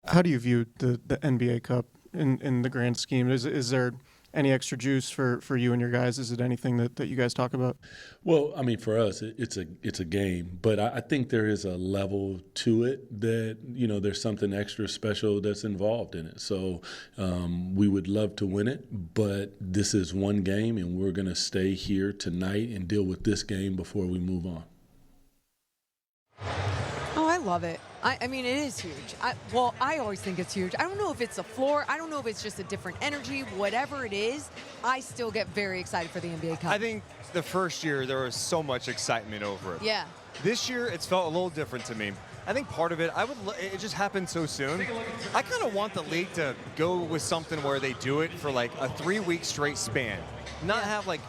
How do you view the NBA Cup in the grand scheme? Is there any extra juice for you and your guys? Is it anything that you guys talk about? Well, I mean, for us, it's a game, but I think there is a level to it that there's something extra special that's involved in it. So we would love to win it, but this is one game, and we're going to stay here tonight and deal with this game before we move on. Oh, I love it. I mean, it is huge. I always think it's huge. I don't know if it's a floor. I don't know if it's just a different energy. Whatever it is, I still get very excited for the NBA Cup. I think the first year there was so much excitement over it. Yeah. This year it's felt a little different to me. I think part of it, it just happened so soon. I kind of want the league to go with something where they do it for like a 3-week straight span, not have like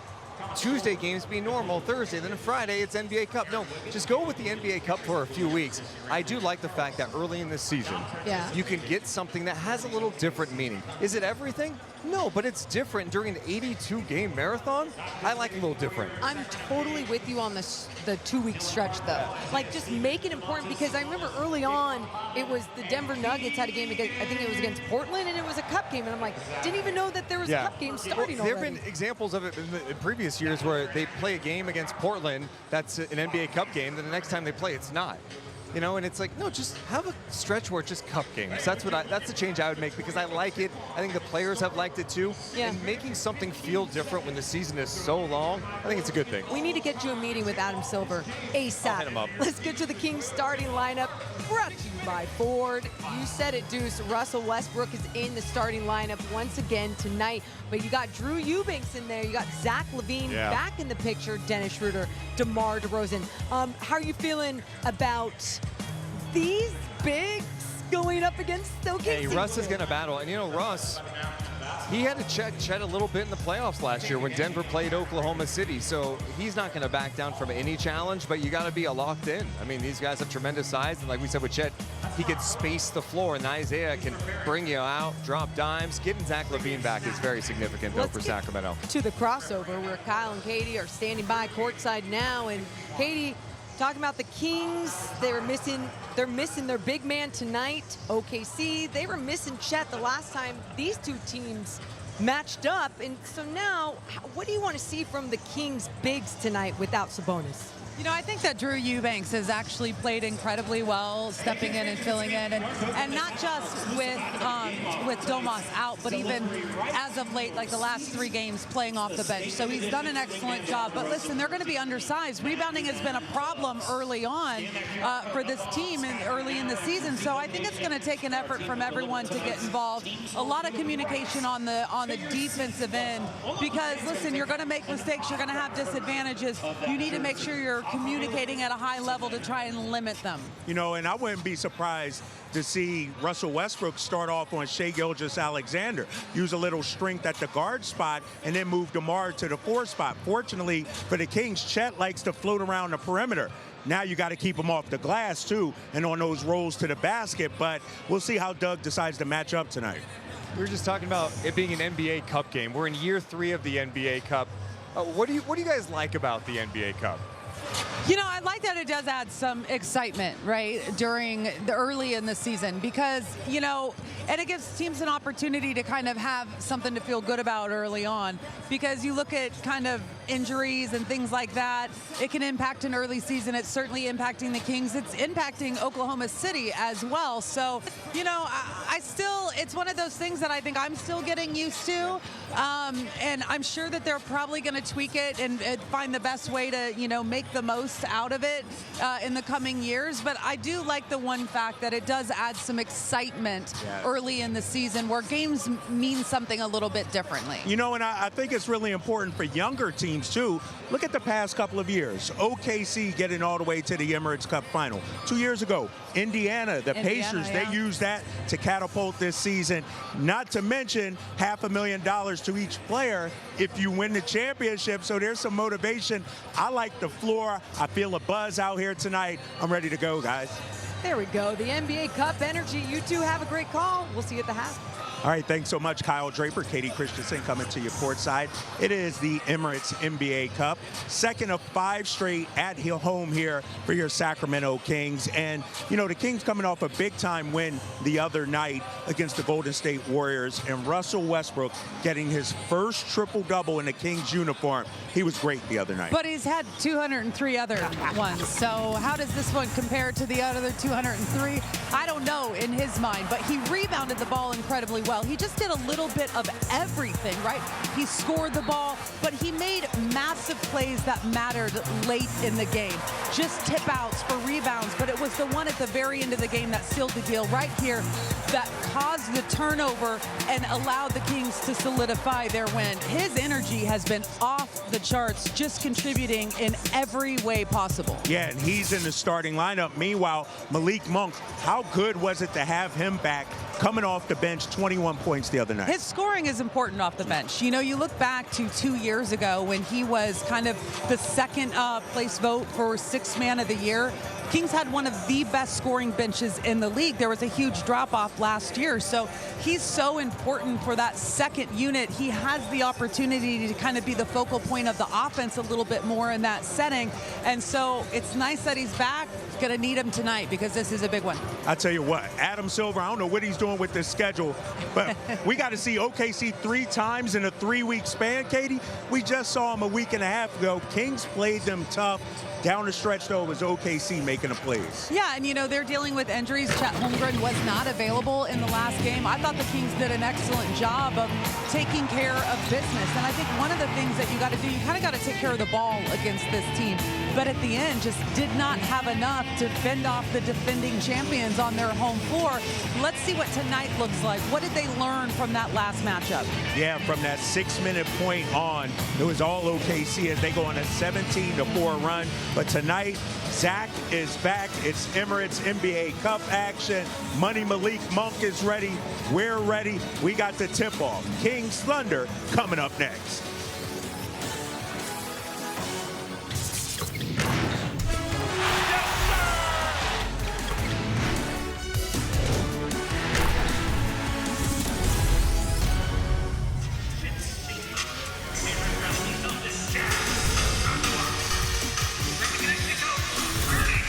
Tuesday games be normal, Thursday, then Friday it's NBA Cup. No, just go with the NBA Cup for a few weeks. I do like the fact that early in the season, you can get something that has a little different meaning. Is it everything? No, but it's different during the 82-game marathon. I like a little different. I'm totally with you on the 2-week stretch, though. Like, just make it important, because I remember early on, it was the Denver Nuggets had a game against, I think it was against Portland, and it was a cup game. And I'm like, didn't even know that there was a cup game starting already. There have been examples of it in previous years where they play a game against Portland that's an NBA Cup game, then the next time they play, it's not. And it's like, no, just have a stretch where it's just cup games. That's the change I would make, because I like it. I think the players have liked it too. Yeah. And making something feel different when the season is so long, I think it's a good thing. We need to get you a meeting with Adam Silver ASAP. I'll hit him up. Let's get to the Kings starting lineup, brought to you by Ford. You said it, Deuce. Russell Westbrook is in the starting lineup once again tonight. But you got Drew Eubanks in there. You got Zach LaVine back in the picture. Dennis Schroeder, DeMar DeRozan. How are you feeling about these bigs going up against OKC? Hey, Russ is going to battle. And Russ, he had to check Chet a little bit in the playoffs last year when Denver played Oklahoma City. So he's not going to back down from any challenge, but you got to be locked in. I mean, these guys have tremendous size. And like we said with Chet, he can space the floor, and Isaiah can bring you out, drop dimes. Getting Zach LaVine back is very significant, though, for Sacramento. To the crossover where Kyle and Katie are standing by courtside now. And Katie, talking about the Kings, they're missing their big man tonight. OKC, they were missing Chet the last time these two teams matched up. And so now, what do you want to see from the Kings bigs tonight without Sabonis? I think that Drew Eubanks has actually played incredibly well, stepping in and filling in, and not just with Domas out, but even as of late, like the last 3 games, playing off the bench. So he's done an excellent job. But listen, they're going to be undersized. Rebounding has been a problem early on for this team and early in the season. So I think it's going to take an effort from everyone to get involved. A lot of communication on the defensive end, because listen, you're going to make mistakes. You're going to have disadvantages. You need to make sure you're communicating at a high level to try and limit them. And I wouldn't be surprised to see Russell Westbrook start off on Shai Gilgeous-Alexander, use a little strength at the guard spot, and then move DeMar to the 4 spot. Fortunately for the Kings, Chet likes to float around the perimeter. Now you got to keep him off the glass, too, and on those rolls to the basket. But we'll see how Doug decides to match up tonight. We were just talking about it being an NBA Cup game. We're in year 3 of the NBA Cup. What do you guys like about the NBA Cup? I like that it does add some excitement, right, during the early in the season, because, and it gives teams an opportunity to kind of have something to feel good about early on, because you look at kind of injuries and things like that. It can impact an early season. It's certainly impacting the Kings. It's impacting Oklahoma City as well. So, I still, it's one of those things that I think I'm still getting used to. And I'm sure that they're probably going to tweak it and find the best way to, make the most out of it in the coming years. But I do like the one fact that it does add some excitement early in the season where games mean something a little bit differently. And I think it's really important for younger teams, too. Look at the past couple of years. OKC getting all the way to the Emirates Cup final. 2 years ago, Indiana, Pacers, they used that to catapult this season. Not to mention $500,000 to each player if you win the championship. So there's some motivation. I like the floor. I feel a buzz out here tonight. I'm ready to go, guys. There we go. The NBA Cup energy. You two have a great call. We'll see you at the half. All right, thanks so much, Kyle Draper, Katie Christensen coming to you courtside. It is the Emirates NBA Cup, second of 5 straight at home here for your Sacramento Kings. And, you know, the Kings coming off a big-time win the other night against the Golden State Warriors, and Russell Westbrook getting his first triple-double in the Kings uniform. He was great the other night. But he's had 203 other ones. So how does this one compare to the other 203? I don't know in his mind, but he rebounded the ball incredibly well. He just did a little bit of everything, right? He scored the ball, but he made massive plays that mattered late in the game. Just tip outs for rebounds, but it was the one at the very end of the game that sealed the deal right here that caused the turnover and allowed the Kings to solidify their win. His energy has been off the charts, just contributing in every way possible. Yeah, and he's in the starting lineup. Meanwhile, Malik Monk, how good was it to have him back coming off the bench, 21 points the other night? His scoring is important off the bench. You know, you look back to 2 years ago when he was kind of the second place vote for Sixth Man of the Year. Kings had one of the best scoring benches in the league. There was a huge drop-off last year, so he's so important for that second unit. He has the opportunity to kind of be the focal point of the offense a little bit more in that setting, and so it's nice that he's back. Gonna need him tonight because this is a big one. I tell you what, Adam Silver, I don't know what he's doing with this schedule, but we got to see OKC 3 times in a 3-week span, Katie. We just saw him a week and a half ago. Kings played them tough. Down the stretch, though, was OKC making the plays. Yeah, and, you know, they're dealing with injuries. Chet Holmgren was not available in the last game. I thought the Kings did an excellent job of taking care of business. And I think one of the things that you got to do, you kind of got to take care of the ball against this team. But at the end, just did not have enough to fend off the defending champions on their home floor. Let's see what tonight looks like. What did they learn from that last matchup? Yeah, from that 6-minute point on, it was all OKC as they go on a 17-4 run. But tonight, Zach is back. It's Emirates NBA Cup action. Money Malik Monk is ready. We're ready. We got the tip-off. Kings Thunder coming up next.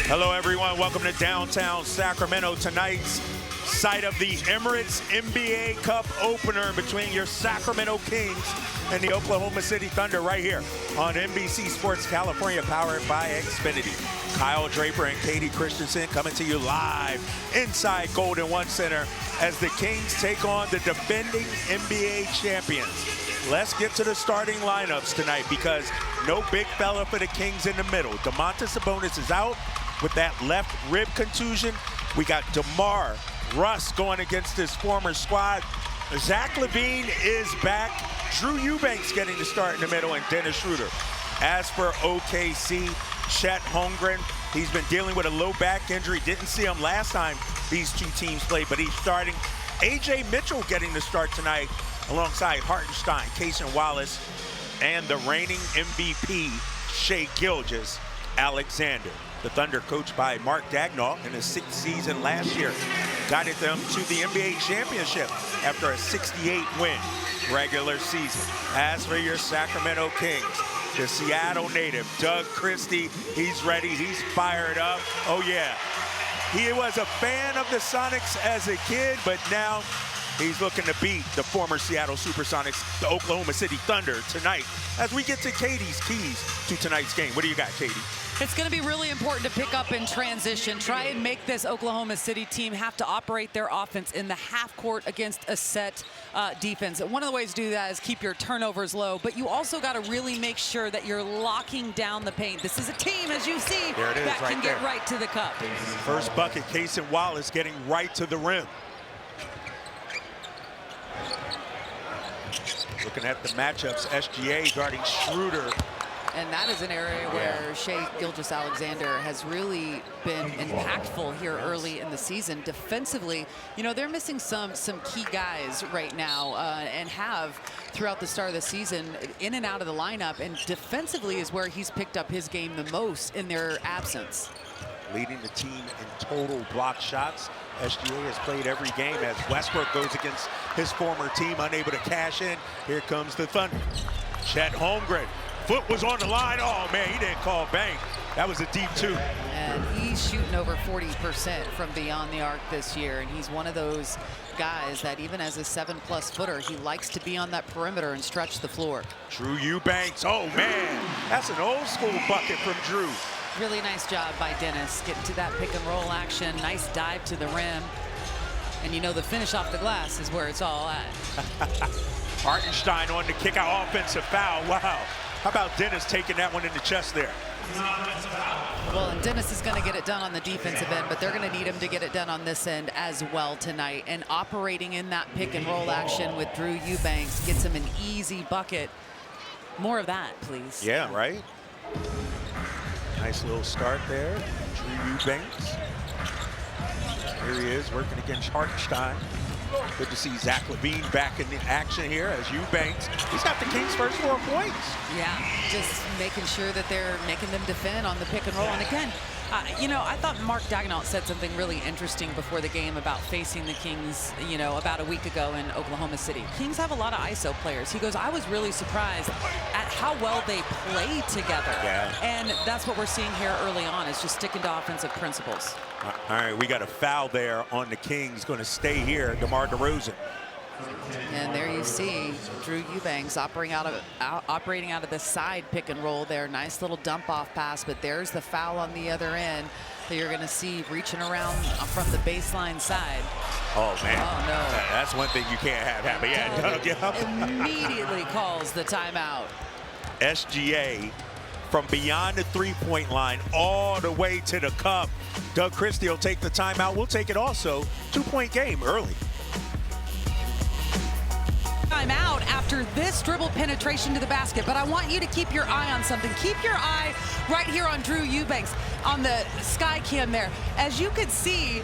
Hello, everyone. Welcome to downtown Sacramento. Tonight's site of the Emirates NBA Cup opener between your Sacramento Kings and the Oklahoma City Thunder right here on NBC Sports California, powered by Xfinity. Kyle Draper and Katie Christensen coming to you live inside Golden One Center as the Kings take on the defending NBA champions. Let's get to the starting lineups tonight because no big fella for the Kings in the middle. Domantas Sabonis is out with that left rib contusion. We got DeMar Russ going against his former squad. Zach LaVine is back. Drew Eubanks getting the start in the middle, and Dennis Schroeder. As for OKC, Chet Holmgren, he's been dealing with a low back injury. Didn't see him last time these two teams played, but he's starting. AJ Mitchell getting the start tonight alongside Hartenstein, Cason Wallace, and the reigning MVP, Shai Gilgeous-Alexander. The Thunder, coached by Mark Daigneault in his 6th season last year, guided them to the NBA championship after a 68-win regular season. As for your Sacramento Kings, the Seattle native, Doug Christie, he's ready, he's fired up. Oh yeah, he was a fan of the Sonics as a kid, but now he's looking to beat the former Seattle Supersonics, the Oklahoma City Thunder, tonight. As we get to Katie's keys to tonight's game. What do you got, Katie? It's going to be really important to pick up in transition. Try and make this Oklahoma City team have to operate their offense in the half court against a set defense. One of the ways to do that is keep your turnovers low, but you also got to really make sure that you're locking down the paint. This is a team, as you see, that can get right to the cup. First bucket, Cason Wallace getting right to the rim. Looking at the matchups, SGA guarding Schroeder. And that is an area where Shai Gilgeous-Alexander has really been impactful here early in the season. Defensively, you know, they're missing some key guys right now and have throughout the start of the season in and out of the lineup. And defensively is where he's picked up his game the most in their absence. leading the team in total block shots. SGA has played every game as Westbrook goes against his former team, unable to cash in. Here comes the Thunder. Chet Holmgren, foot was on the line. Oh man, he didn't call bank. That was a deep two. And he's shooting over 40% from beyond the arc this year, and he's one of those guys that even as a 7+ footer, he likes to be on that perimeter and stretch the floor. Drew Eubanks, oh man, that's an old school bucket from Drew. Really nice job by Dennis getting to that pick and roll action. Nice dive to the rim. And you know the finish off the glass is where it's all at. Hartenstein on the kick out offensive foul. Wow. How about Dennis taking that one in the chest there? Well, and Dennis is going to get it done on the defensive end, but they're going to need him to get it done on this end as well tonight. And operating in that pick and roll action with Drew Eubanks gets him an easy bucket. More of that, please. Yeah, right? Nice little start there. Drew Eubanks. Here he is working against Hartenstein. Good to see Zach LaVine back in the action here as Eubanks. He's got the Kings' first 4 points. Yeah, just making sure that they're making them defend on the pick and roll. And again, you know, I thought Mark Daigneault said something really interesting before the game about facing the Kings, you know, about a week ago in Oklahoma City. Kings have a lot of ISO players. He goes, I was really surprised at how well they play together. Yeah. And that's what we're seeing here early on, is just sticking to offensive principles. All right, we got a foul there on the Kings. Going to stay here, DeMar DeRozan. And there you see Drew Eubanks operating out of the side pick and roll there. Nice little dump off pass, but there's the foul on the other end that you're going to see reaching around from the baseline side. Oh, man. Oh, no. That's one thing you can't have happen. Yeah, Doug, yeah. Immediately calls the timeout. SGA from beyond the three-point line all the way to the cup. Doug Christie will take the timeout. We'll take it also. 2-point game early. Timeout after this dribble penetration to the basket, but I want you to keep your eye on something. Keep your eye right here on Drew Eubanks on the sky cam there. As you could see,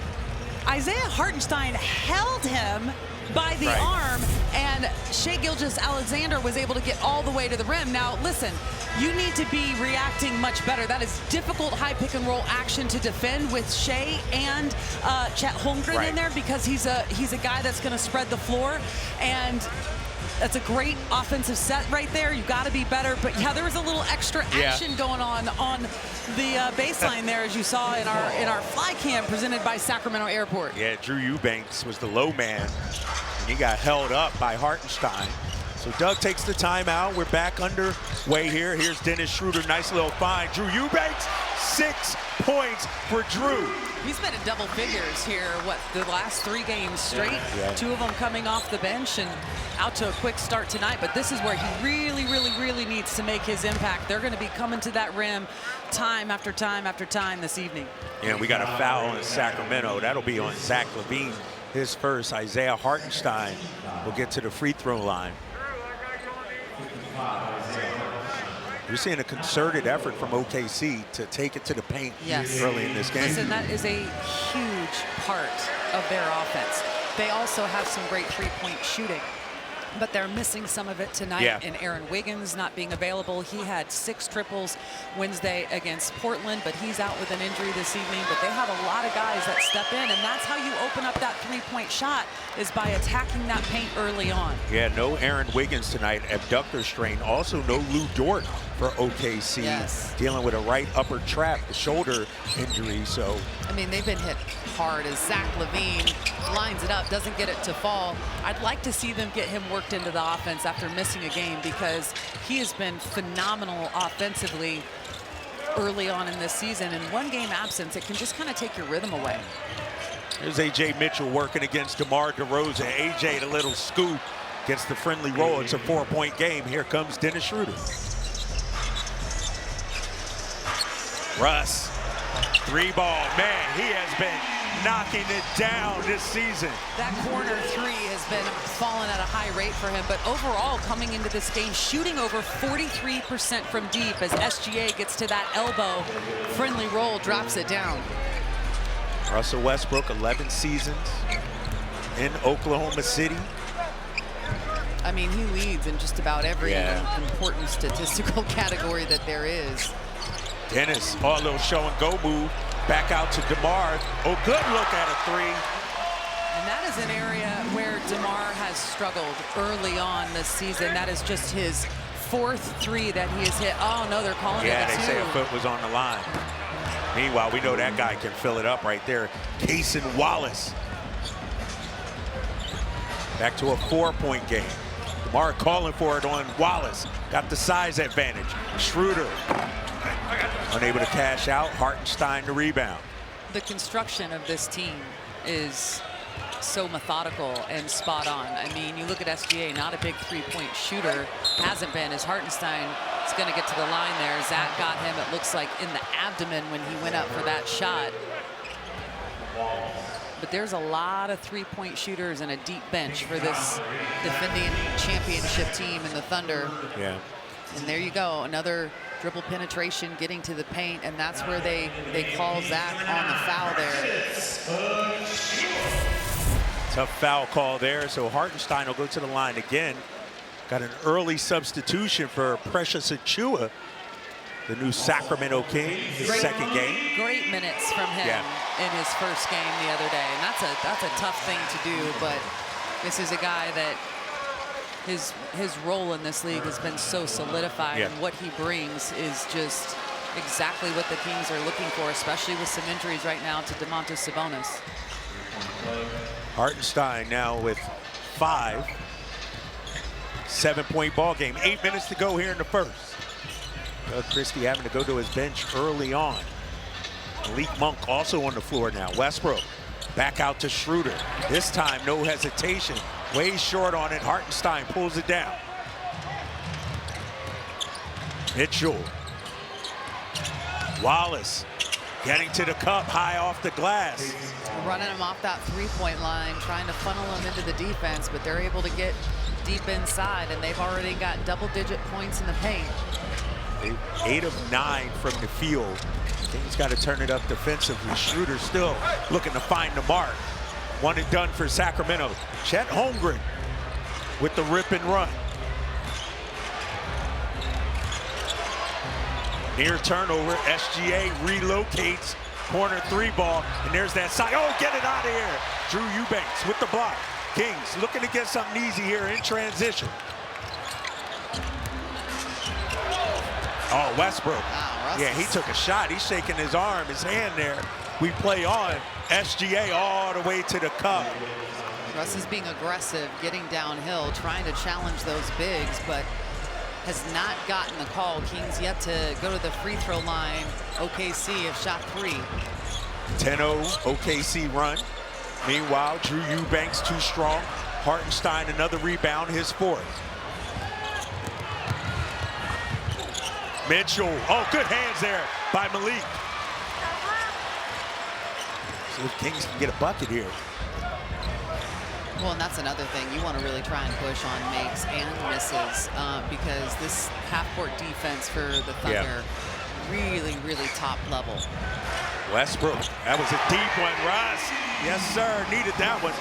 Isaiah Hartenstein held him by the arm, and Shai Gilgeous-Alexander was able to get all the way to the rim. Now, listen, you need to be reacting much better. That is difficult high pick and roll action to defend with Shai and Chet Holmgren in there, because he's a guy that's going to spread the floor, and that's a great offensive set right there. You got to be better. But yeah, there was a little extra action going on the baseline there, as you saw in our fly cam presented by Sacramento Airport. Yeah, Drew Eubanks was the low man, and he got held up by Hartenstein. So Doug takes the timeout. We're back underway here. Here's Dennis Schroeder. Nice little find. Drew Eubanks, 6 points for Drew. He's been in double figures here, the last 3 games straight. Yeah. 2 of them coming off the bench and out to a quick start tonight. But this is where he really needs to make his impact. They're going to be coming to that rim time after time after time this evening. Yeah, we got a foul in Sacramento. That'll be on Zach LaVine, his first. Isaiah Hartenstein will get to the free throw line. You're seeing a concerted effort from OKC to take it to the paint early in this game. Listen, that is a huge part of their offense. They also have some great three-point shooting, but they're missing some of it tonight. And Aaron Wiggins not being available. He had 6 triples Wednesday against Portland, but he's out with an injury this evening. But they have a lot of guys that step in, and that's how you open up that three-point shot, is by attacking that paint early on. Yeah, no Aaron Wiggins tonight, abductor strain. Also no Lou Dort for OKC, dealing with a right upper trap, the shoulder injury. So I mean, they've been hit hard as Zach LaVine lines it up, doesn't get it to fall. I'd like to see them get him worked into the offense after missing a game, because he has been phenomenal offensively early on in this season. And 1 game absence, it can just kind of take your rhythm away. Here's A.J. Mitchell working against DeMar DeRozan. A.J. the little scoop gets the friendly roll. It's a 4-point game. Here comes Dennis Schroeder. Russ, 3-ball. Man, he has been knocking it down this season. That corner 3 has been falling at a high rate for him, but overall coming into this game shooting over 43% from deep, as SGA gets to that elbow. Friendly roll, drops it down. Russell Westbrook, 11 seasons in Oklahoma City. I mean, he leads in just about every important statistical category that there is. Dennis, a little show and go move. Back out to DeMar. Oh, good look at a three. And that is an area where DeMar has struggled early on this season. That is just his 4th three that he has hit. Oh, no, they're calling it a 2. Yeah, they say a foot was on the line. Meanwhile, we know that guy can fill it up right there. Cason Wallace. Back to a 4-point game. DeMar calling for it on Wallace. Got the size advantage. Schroeder unable to cash out. Hartenstein to rebound. The construction of this team is so methodical and spot on. I mean, you look at SGA, not a big 3-point shooter, hasn't been, as Hartenstein is going to get to the line there. Zach got him, it looks like, in the abdomen when he went up for that shot. But there's a lot of 3-point shooters and a deep bench for this defending championship team in the Thunder. Yeah. And there you go, another dribble penetration, getting to the paint, and that's where they call Zach on the foul there. Tough foul call there, so Hartenstein will go to the line again. Got an early substitution for Precious Achiuwa, the new Sacramento King, his second game. Great minutes from him in his first game the other day, and that's a tough thing to do, but this is a guy that his role in this league has been so solidified, and what he brings is just exactly what the Kings are looking for, especially with some injuries right now to Domantas Sabonis. Hartenstein now with 5. 7-point ball game. 8 minutes to go here in the first. Doug Christie having to go to his bench early on. Malik Monk also on the floor now. Westbrook back out to Schroeder. This time no hesitation. Way short on it. Hartenstein pulls it down. Mitchell. Wallace getting to the cup, high off the glass. Running him off that 3-point line, trying to funnel him into the defense, but they're able to get deep inside, and they've already got double-digit points in the paint. 8 of 9 from the field. Kings got to turn it up defensively. Schroeder still looking to find the mark. One and done for Sacramento. Chet Holmgren with the rip and run. Near turnover, SGA relocates, corner 3 ball, and there's that side. Oh, get it out of here. Drew Eubanks with the block. Kings looking to get something easy here in transition. Oh, Westbrook. Wow, yeah, he took a shot. He's shaking his arm, his hand there. We play on. SGA all the way to the cup. Russ is being aggressive, getting downhill, trying to challenge those bigs, but has not gotten the call. Kings yet to go to the free throw line. OKC have shot 3. 10-0 OKC run. Meanwhile, Drew Eubanks too strong. Hartenstein another rebound, his 4th. Mitchell, oh, good hands there by Malik. See if Kings can get a bucket here. Well, and that's another thing. You want to really try and push on makes and misses because this half-court defense for the Thunder, really, really top level. Westbrook, that was a deep one, Russ. Yes, sir, needed that one.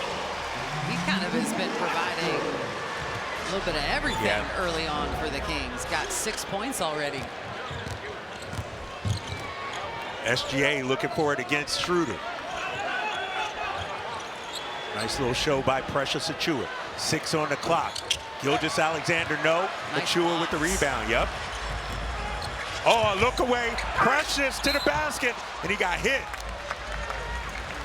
He kind of has been providing a little bit of everything early on for the Kings. Got 6 points already. SGA looking for it against Schroeder. Nice little show by Precious Achiuwa. 6 on the clock. Gilgeous-Alexander, no. Nice Achiuwa with the rebound, yep. Oh, look away. Precious to the basket, and he got hit.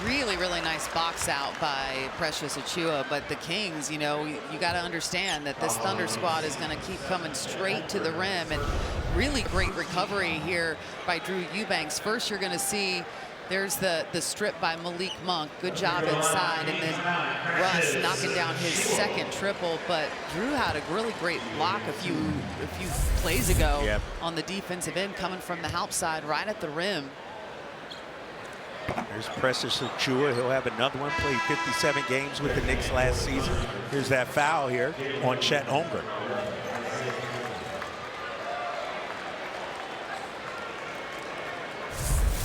Really, really nice box out by Precious Achiuwa, but the Kings, you know, you got to understand that this Thunder squad is going to keep coming straight to the rim, and really great recovery here by Drew Eubanks. First, you're going to see there's the strip by Malik Monk. Good job inside, and then Russ knocking down his 2nd triple, but Drew had a really great block a few plays ago on the defensive end, coming from the help side right at the rim. There's Precious Achiuwa. He'll have another one. Played 57 games with the Knicks last season. Here's that foul here on Chet Holmgren.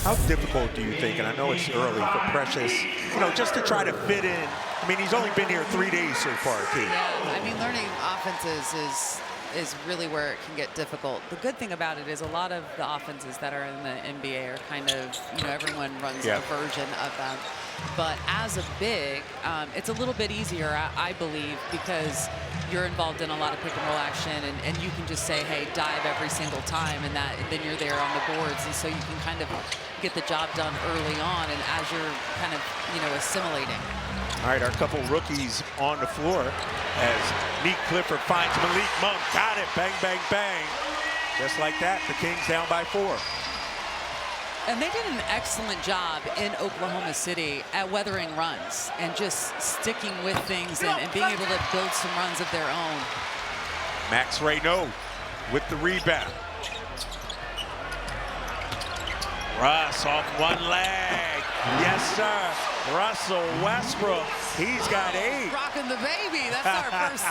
How difficult do you think, and I know it's early for Precious, you know, just to try to fit in? I mean, he's only been here 3 days so far, Kate. Yeah, I mean, learning offenses is is really where it can get difficult. The good thing about it is a lot of the offenses that are in the NBA are kind of, everyone runs a version of them. But as a big, it's a little bit easier, I believe, because you're involved in a lot of pick and roll action, and you can just say, hey, dive every single time, and then you're there on the boards, and so you can kind of get the job done early on, and as you're kind of, assimilating. All right, our couple rookies on the floor as Neek Clifford finds Malik Monk. Got it. Bang, bang, bang. Just like that, the Kings down by 4. And they did an excellent job in Oklahoma City at weathering runs and just sticking with things and being able to build some runs of their own. Max Reynaud with the rebound. Russ off one leg. Yes, sir. Russell Westbrook. He's got 8. Rocking the baby. That's our first.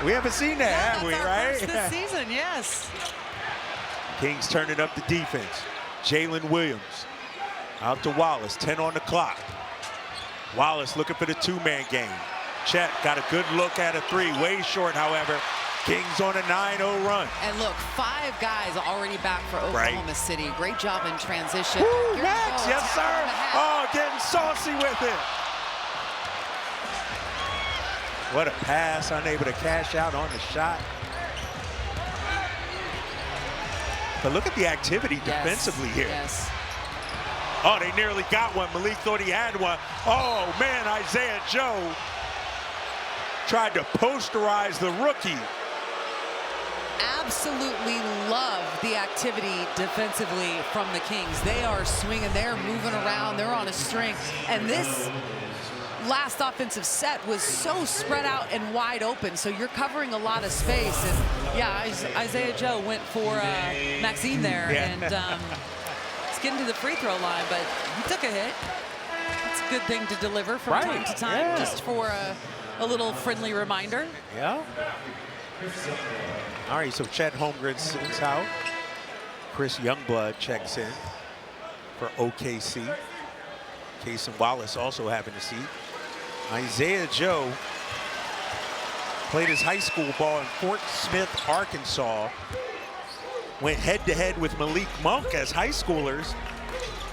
We haven't seen that, have we, right? First this season, yes. Kings turning up the defense. Jalen Williams out to Wallace. 10 on the clock. Wallace looking for the 2-man game. Chet got a good look at a 3. Way short, however. Kings on a 9-0 run. And look, 5 guys already back for Oklahoma City. Great job in transition. Woo, Max, yes, sir. Oh, getting saucy with it. What a pass. Unable to cash out on the shot. But look at the activity defensively here. Yes. Oh, they nearly got one. Malik thought he had one. Oh, man, Isaiah Joe tried to posterize the rookie. Absolutely love the activity defensively from the Kings. They are swinging, they're moving around, they're on a string. And this last offensive set was so spread out and wide open, so you're covering a lot of space. And yeah, Isaiah Joe went for Maxime there, and he's getting to the free throw line, but he took a hit. It's a good thing to deliver from time to time, just for a little friendly reminder. Yeah. All right, so Chet Holmgren sits out. Chris Youngblood checks in for OKC. Cason Wallace also having a seat. Isaiah Joe played his high school ball in Fort Smith, Arkansas. Went head-to-head with Malik Monk as high schoolers,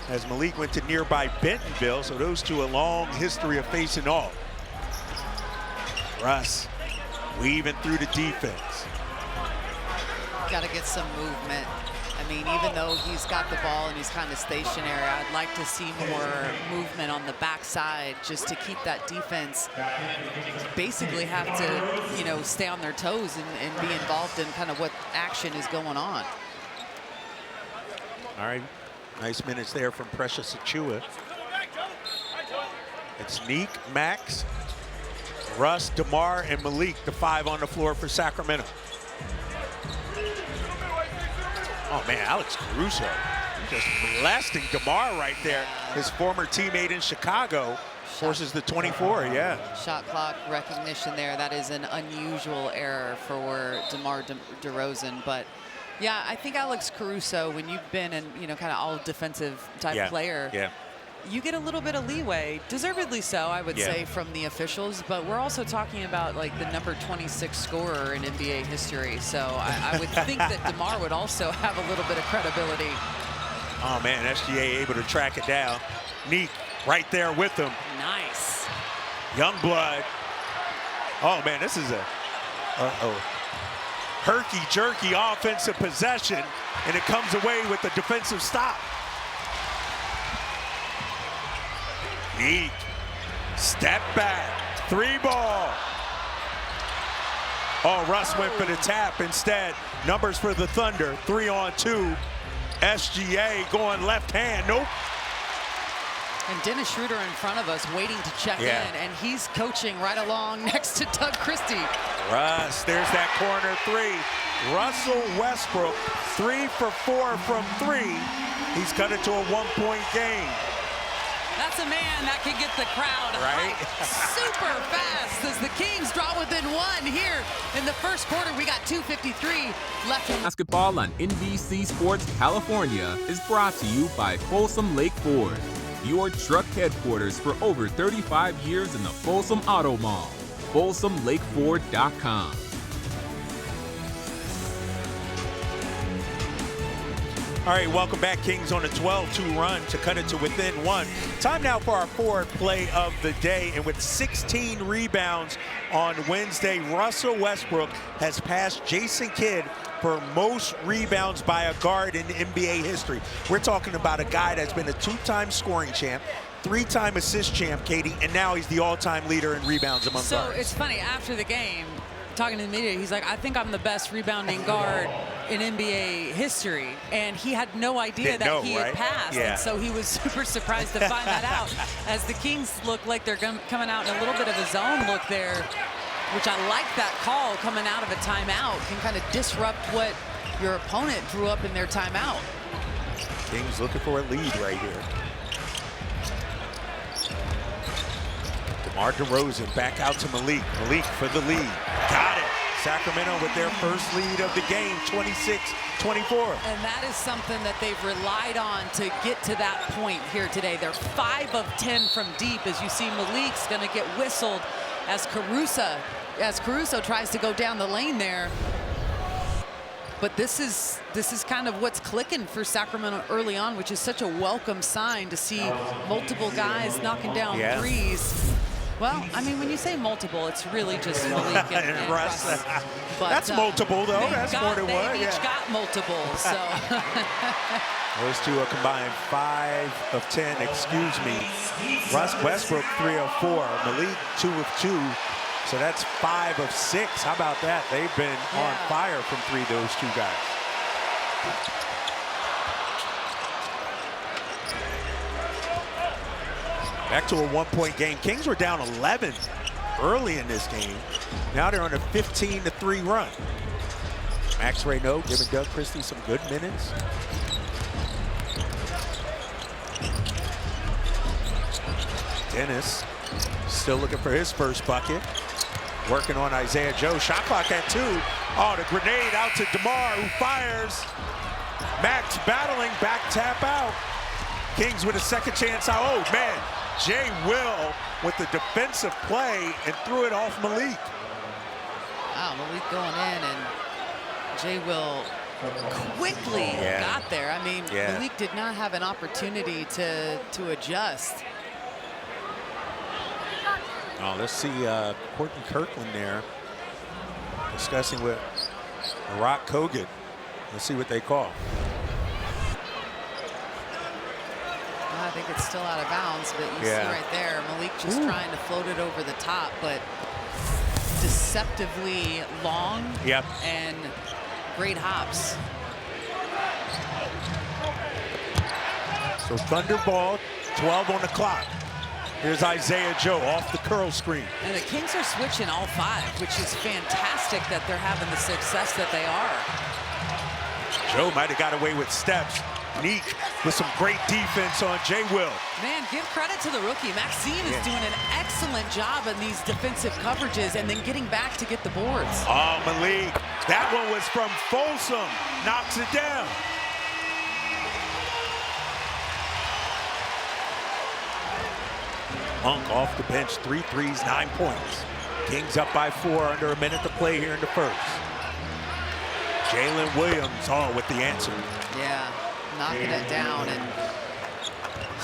as Malik went to nearby Bentonville, so those two a long history of facing off. Russ weaving through the defense. Got to get some movement. I mean, even though he's got the ball and he's kind of stationary, I'd like to see more movement on the backside just to keep that defense basically have to, stay on their toes and be involved in kind of what action is going on. All right, nice minutes there from Precious Achiuwa. It's Neek, Max, Russ, DeMar, and Malik, the 5 on the floor for Sacramento. Oh, man, Alex Caruso just blasting DeMar right there. His former teammate in Chicago forces the 24, Shot clock recognition there. That is an unusual error for DeMar DeRozan. But, yeah, I think Alex Caruso, when you've been in, kind of all defensive type player, you get a little bit of leeway, deservedly so, I would say, from the officials. But we're also talking about like the number 26 scorer in NBA history. So I would think that DeMar would also have a little bit of credibility. Oh, man, SGA able to track it down. Neek right there with him. Nice. Youngblood. Oh, man, this is a herky-jerky offensive possession, and it comes away with the defensive stop. Neek, step back, 3 ball. Oh, Russ went for the tap instead. Numbers for the Thunder, 3 on 2. SGA going left hand, nope. And Dennis Schroeder in front of us waiting to check in, and he's coaching right along next to Doug Christie. Russ, there's that corner 3. Russell Westbrook, 3 for 4 from 3. He's cut it to a 1-point game. That's a man that can get the crowd super fast as the Kings draw within 1 here in the first quarter. We got 2:53 left. Basketball on NBC Sports California is brought to you by Folsom Lake Ford, your truck headquarters for over 35 years in the Folsom Auto Mall. FolsomLakeFord.com. All right, welcome back. Kings on a 12-2 run to cut it to within one. Time now for our fourth play of the day. And with 16 rebounds on Wednesday, Russell Westbrook has passed Jason Kidd for most rebounds by a guard in NBA history. We're talking about a guy that's been a two-time scoring champ, three-time assist champ, Katie, and now he's the all-time leader in rebounds among guards. So it's funny, after the game, talking to the media, he's like, I think I'm the best rebounding guard in NBA history. And he had no idea that he had passed. Yeah. And so he was super surprised to find that out as the Kings look like they're coming out in a little bit of a zone look there, which I like that call coming out of a timeout. Can kind of disrupt what your opponent drew up in their timeout. Kings looking for a lead right here. DeMar DeRozan back out to Malik. Malik for the lead. Got it. Sacramento with their first lead of the game, 26-24. And that is something that they've relied on to get to that point here today. They're 5 of 10 from deep. As you see, Malik's going to get whistled as Caruso tries to go down the lane there. But this is kind of what's clicking for Sacramento early on, which is such a welcome sign to see multiple guys knocking down threes. Well, I mean, when you say multiple, it's really just Malik and Russ. But, that's multiple, though. That's more than one. They've each got multiple, so. Those two are combined 5 of 10, excuse me. Russ Westbrook, 3 of 4. Malik, 2 of 2. So that's 5 of 6. How about that? They've been on fire from 3, those two guys. Back to a one-point game. Kings were down 11 early in this game. Now they're on a 15-3 run. Max Reynaud giving Doug Christie some good minutes. Dennis still looking for his first bucket. Working on Isaiah Joe. Shot clock at 2. Oh, the grenade out to DeMar, who fires. Max battling, back tap out. Kings with a second chance out. Oh, man. Jay Will with the defensive play and threw it off Malik. Wow, Malik going in, and Jay Will quickly got there. I mean, Malik did not have an opportunity to adjust. Oh, let's see Courtney Kirkland there discussing with Rock Kogan. Let's see what they call. I think it's still out of bounds, but you see right there, Malik just trying to float it over the top, but deceptively long and great hops. So Thunder ball, 12 on the clock. Here's Isaiah Joe off the curl screen. And the Kings are switching all 5, which is fantastic that they're having the success that they are. Joe might have got away with steps. Neek with some great defense on Jay Will. Man, give credit to the rookie. Maxine is doing an excellent job in these defensive coverages and then getting back to get the boards. Oh, Malik. That one was from Folsom. Knocks it down. Monk off the bench, 3 threes, 9 points. Kings up by 4, under a minute to play here in the first. Jalen Williams, with the answer. Yeah, knocking it down, and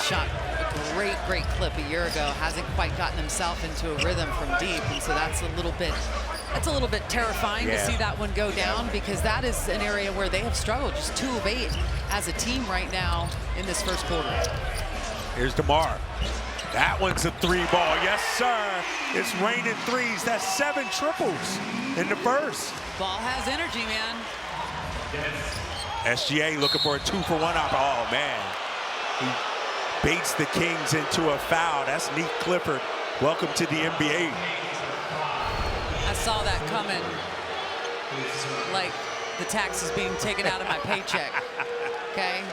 shot a great clip a year ago. Hasn't quite gotten himself into a rhythm from deep, and so that's a little bit terrifying to see that one go down, because that is an area where they have struggled. Just 2 of 8 as a team right now in this first quarter. Here's DeMar. That one's a 3 ball. Yes, sir. It's raining threes. That's 7 triples in the first. Ball has energy, man. SGA looking for a 2-for-1 op. Oh, man. He baits the Kings into a foul. That's Neek Clifford. Welcome to the NBA. I saw that coming like the tax is being taken out of my paycheck. Okay?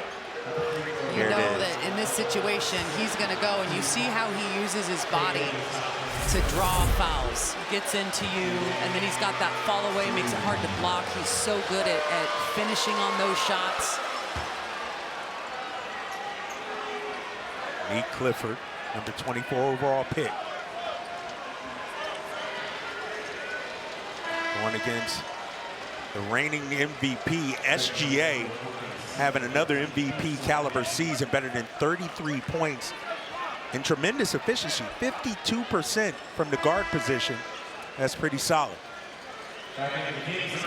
You know that in this situation, he's going to go, and you see how he uses his body to draw fouls. Gets into you, and then he's got that fall away, makes it hard to block. He's so good at finishing on those shots. Neek Clifford, number 24 overall pick. Going against the reigning MVP, SGA, having another MVP caliber season, better than 33 points and tremendous efficiency, 52% from the guard position. That's pretty solid.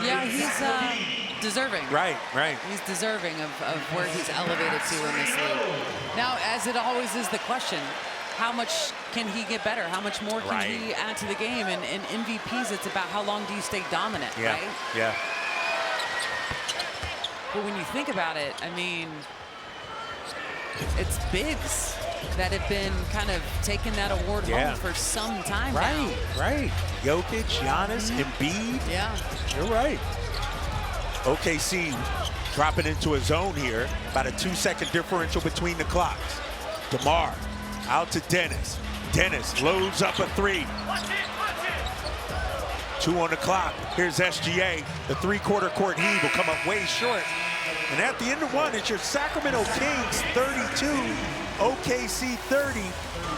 Yeah, he's deserving. Right. He's deserving of where he's elevated to in this league. Now, as it always is the question, how much can he get better? How much more can he add to the game? And in MVPs, it's about how long do you stay dominant, right? Yeah. But when you think about it, I mean, it's bigs that have been kind of taking that award home for some time now. Right. Jokic, Giannis, Embiid. Yeah. You're right. OKC dropping into a zone here. About a 2-second differential between the clocks. DeMar out to Dennis. Dennis loads up a three. 2 on the clock. Here's SGA. The three-quarter court heave will come up way short. And at the end of one, it's your Sacramento Kings 32, OKC 30.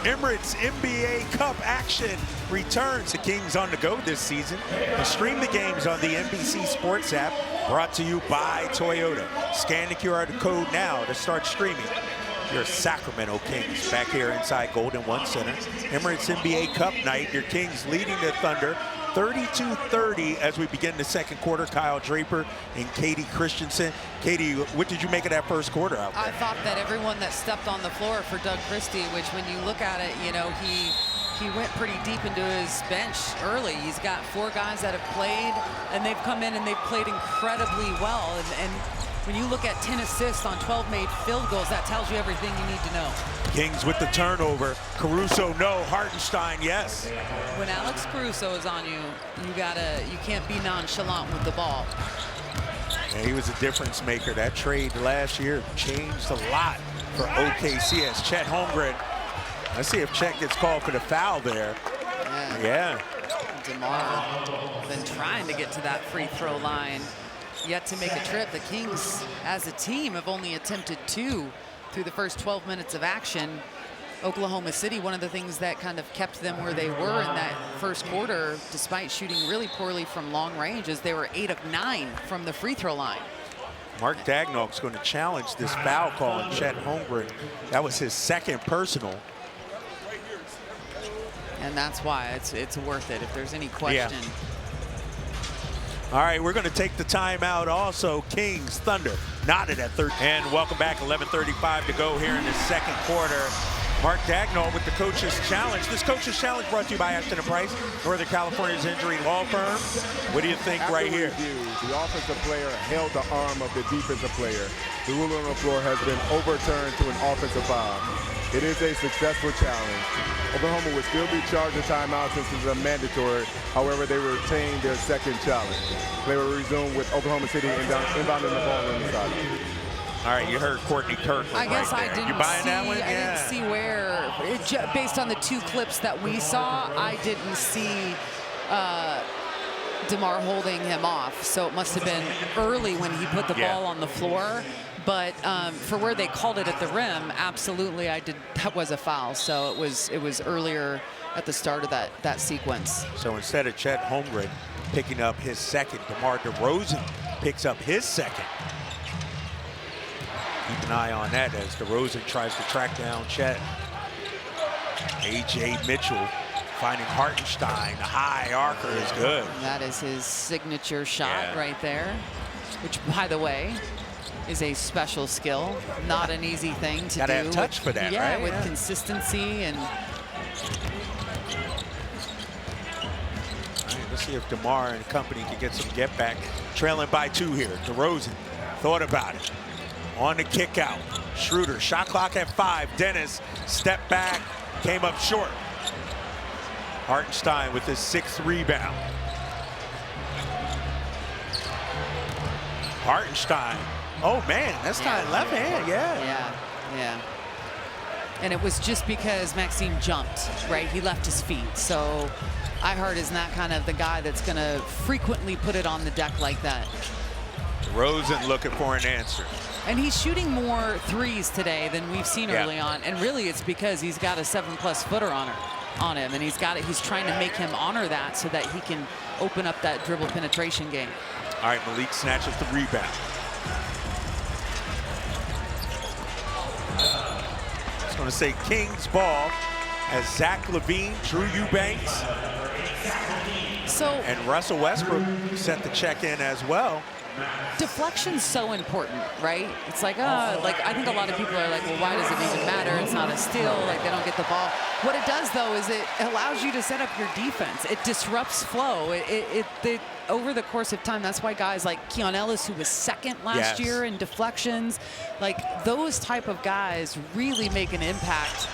Emirates NBA Cup action returns. The Kings on the go this season. And stream the games on the NBC Sports app, brought to you by Toyota. Scan the QR code now to start streaming your Sacramento Kings back here inside Golden One Center. Emirates NBA Cup night. Your Kings leading the Thunder 32-30 as we begin the second quarter. Kyle Draper and Katie Christensen. Katie, what did you make of that first quarter out there? I thought that everyone that stepped on the floor for Doug Christie, which when you look at it, you know, he went pretty deep into his bench early. He's got 4 guys that have played, and they've come in and they've played incredibly well. And when you look at 10 assists on 12 made field goals, that tells you everything you need to know. Kings with the turnover. Caruso, no. Hartenstein, yes. When Alex Caruso is on you, you can't be nonchalant with the ball. And he was a difference maker. That trade last year changed a lot for OKC as Chet Holmgren. Let's see if Chet gets called for the foul there. Yeah. DeMar been trying to get to that free throw line, yet to make a trip. The Kings, as a team, have only attempted 2 through the first 12 minutes of action. Oklahoma City, one of the things that kind of kept them where they were in that first quarter, despite shooting really poorly from long range, is they were 8 of 9 from the free throw line. Mark Dagnall's going to challenge this foul call on Chet Holmgren. That was his second personal. And that's why it's worth it if there's any question. All right, we're going to take the timeout also. Kings, Thunder, knotted at 30. And welcome back, 11:35 to go here in the second quarter. Mark Dagnall with the Coach's Challenge. This Coach's Challenge brought to you by Ashton & Price, Northern California's injury law firm. What do you think right here? The offensive player held the arm of the defensive player. The rule on the floor has been overturned to an offensive foul. It is a successful challenge. Oklahoma would still be charged a timeout since it's a mandatory. However, they retained their second challenge. They will resume with Oklahoma City inbounding the ball on the side. All right, you heard Courtney Kirkland. I guess right I didn't you buying see. That one? I didn't see where. Based on the 2 clips that we saw, I didn't see DeMar holding him off. So it must have been early when he put the ball on the floor. But for where they called it at the rim, absolutely, that was a foul. So it was earlier at the start of that sequence. So instead of Chet Holmgren picking up his second, DeMar DeRozan picks up his second. Keep an eye on that as DeRozan tries to track down Chet. A.J. Mitchell finding Hartenstein. The high arcer is good. That is his signature shot right there, which, by the way, is a special skill. Not an easy thing to do. Gotta have touch for that, right? With consistency and... Let's see if DeMar and company can get some get back. Trailing by 2 here. DeRozan thought about it. On the kick out. Schroeder, shot clock at 5. Dennis, step back, came up short. Hartenstein with his 6th rebound. Hartenstein. Oh man, that's time left hand, Yeah. And it was just because Maxime jumped, right? He left his feet. So Ihart is not kind of the guy that's going to frequently put it on the deck like that. DeRozan looking for an answer. And he's shooting more threes today than we've seen early on. And really it's because he's got a 7+ footer on him. And he's trying to make him honor that so that he can open up that dribble penetration game. All right, Malik snatches the rebound. Just going to say Kings ball as Zach LaVine, Drew Eubanks, and Russell Westbrook set the check in as well. Deflection's so important, right? It's like I think a lot of people are like, well, why does it even matter? It's not a steal, like they don't get the ball. What it does though is it allows you to set up your defense. It disrupts flow. Over the course of time, that's why guys like Keon Ellis, who was second last year in deflections, like those type of guys really make an impact.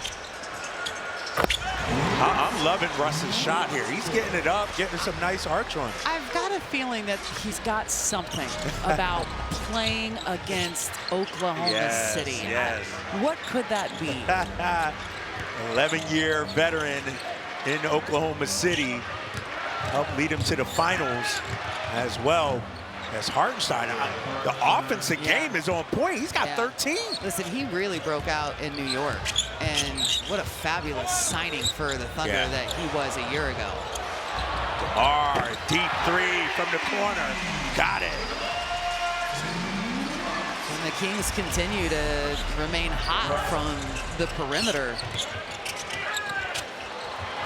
I'm loving Russ's shot here. He's getting it up, getting some nice arch runs. I've got a feeling that he's got something about playing against Oklahoma City. Yes. What could that be? 11-year veteran in Oklahoma City. Helped lead him to the finals as well as Hartenstein. The offensive game is on point. He's got 13. Listen, he really broke out in New York. And what a fabulous signing for the Thunder that he was a year ago. Deep three from the corner. Got it. And the Kings continue to remain hot from the perimeter.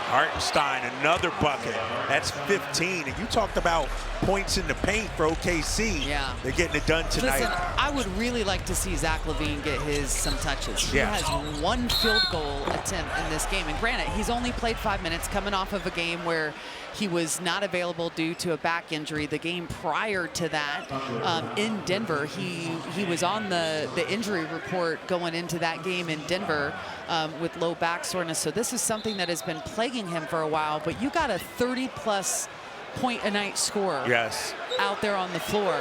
Hartenstein, another bucket. That's 15. And you talked about points in the paint for OKC. Yeah. They're getting it done tonight. Listen, I would really like to see Zach LaVine get some touches. He has one field goal attempt in this game. And granted, he's only played 5 minutes, coming off of a game where he was not available due to a back injury. The game prior to that in Denver, he was on the injury report going into that game in Denver with low back soreness. So this is something that has been plaguing him for a while. But you got a 30-plus point a night scorer out there on the floor,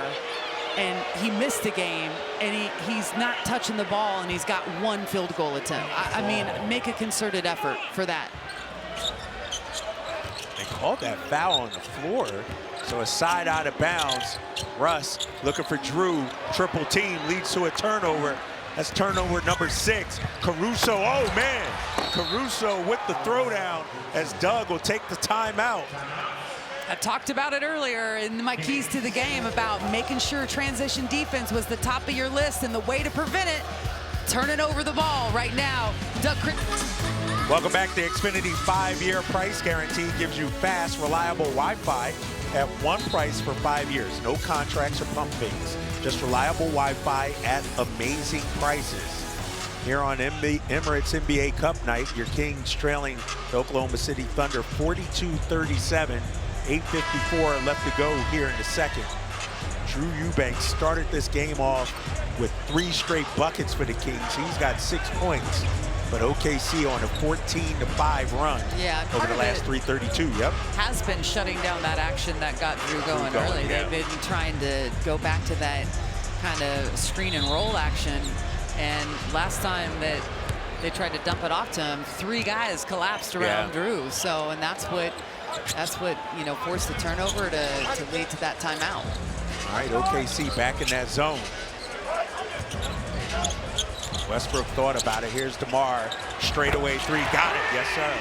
and he missed the game, and he's not touching the ball, and he's got one field goal attempt. I mean, make a concerted effort for that. They called that foul on the floor, so a side out of bounds. Russ looking for Drew, triple team, leads to a turnover. That's turnover number 6. Caruso, oh man, Caruso with the throwdown as Doug will take the timeout. I talked about it earlier in my keys to the game about making sure transition defense was the top of your list, and the way to prevent it, turning over the ball right now. Doug Welcome back to Xfinity 5-year price guarantee. Gives you fast, reliable Wi-Fi at one price for 5 years. No contracts or pump fees. Just reliable Wi-Fi at amazing prices. Here on Emirates NBA Cup night, your Kings trailing the Oklahoma City Thunder 42-37. 8:54 left to go here in the second. Drew Eubanks started this game off with 3 straight buckets for the Kings. He's got 6 points, but OKC on a 14-5 run over the last 3:32. Has been shutting down that action that got Drew going early. They've been trying to go back to that kind of screen and roll action, and last time that they tried to dump it off to him, 3 guys collapsed around Drew. So, and that's what forced the turnover to lead to that timeout. All right, OKC back in that zone. Westbrook thought about it. Here's DeMar, straightaway 3, got it. Yes, sir.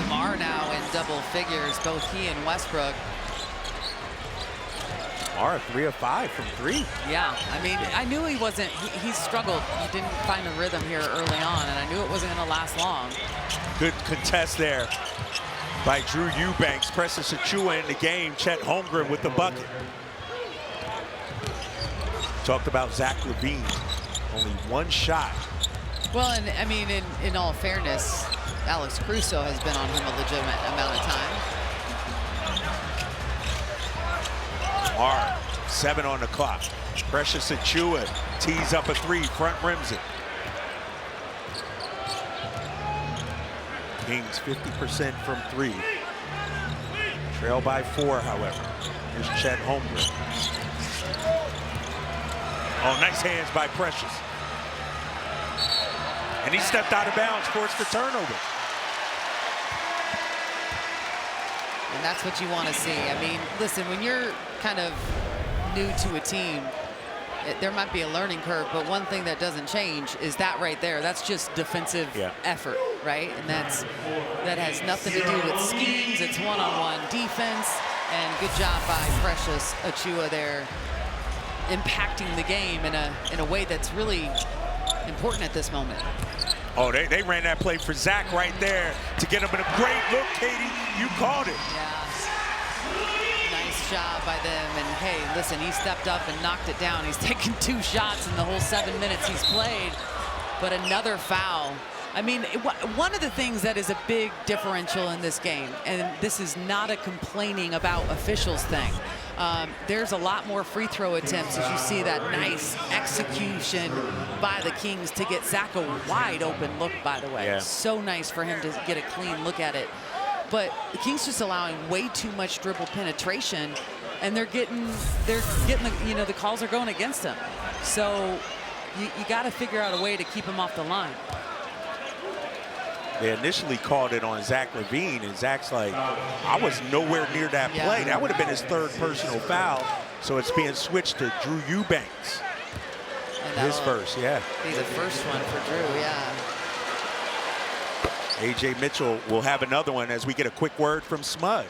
DeMar now in double figures, both he and Westbrook. DeMar 3 of 5 from 3. Yeah, I mean, I knew he wasn't. He struggled. He didn't find a rhythm here early on, and I knew it wasn't going to last long. Good contest there by Drew Eubanks. Precious Achua in the game. Chet Holmgren with the bucket. Talked about Zach LaVine. Only 1 shot. Well, and I mean, in all fairness, Alex Caruso has been on him a legitimate amount of time. Lamar, 7 on the clock. Precious Achua tees up a 3, front rims it. Kings 50% from 3. Trail by 4, however. Here's Chet Holmgren. Oh, nice hands by Precious. And he stepped out of bounds, forced the turnover. And that's what you want to see. I mean, listen, when you're kind of new to a team, there might be a learning curve, but one thing that doesn't change is that right there. That's just defensive effort, right? And that has nothing to do with schemes. It's one-on-one defense. And good job by Precious Achua there, impacting the game in a way that's really important at this moment. Oh, they ran that play for Zach right there to get him in a great look, Katie. You called it. Yeah. Nice job by them. And hey, listen, he stepped up and knocked it down. He's taken 2 shots in the whole 7 minutes he's played, but another foul. I mean, one of the things that is a big differential in this game, and this is not a complaining about officials thing, there's a lot more free throw attempts as you see that nice execution by the Kings to get Zach a wide open look, by the way. Yeah. So nice for him to get a clean look at it. But the Kings just allowing way too much dribble penetration, and they're getting the, the calls are going against them. So you got to figure out a way to keep him off the line. They initially called it on Zach LaVine, and Zach's like, I was nowhere near that play. That would have been his 3rd personal foul. So it's being switched to Drew Eubanks. His first, yeah. Be the first one for Drew, yeah. A.J. Mitchell will have another one as we get a quick word from Smud.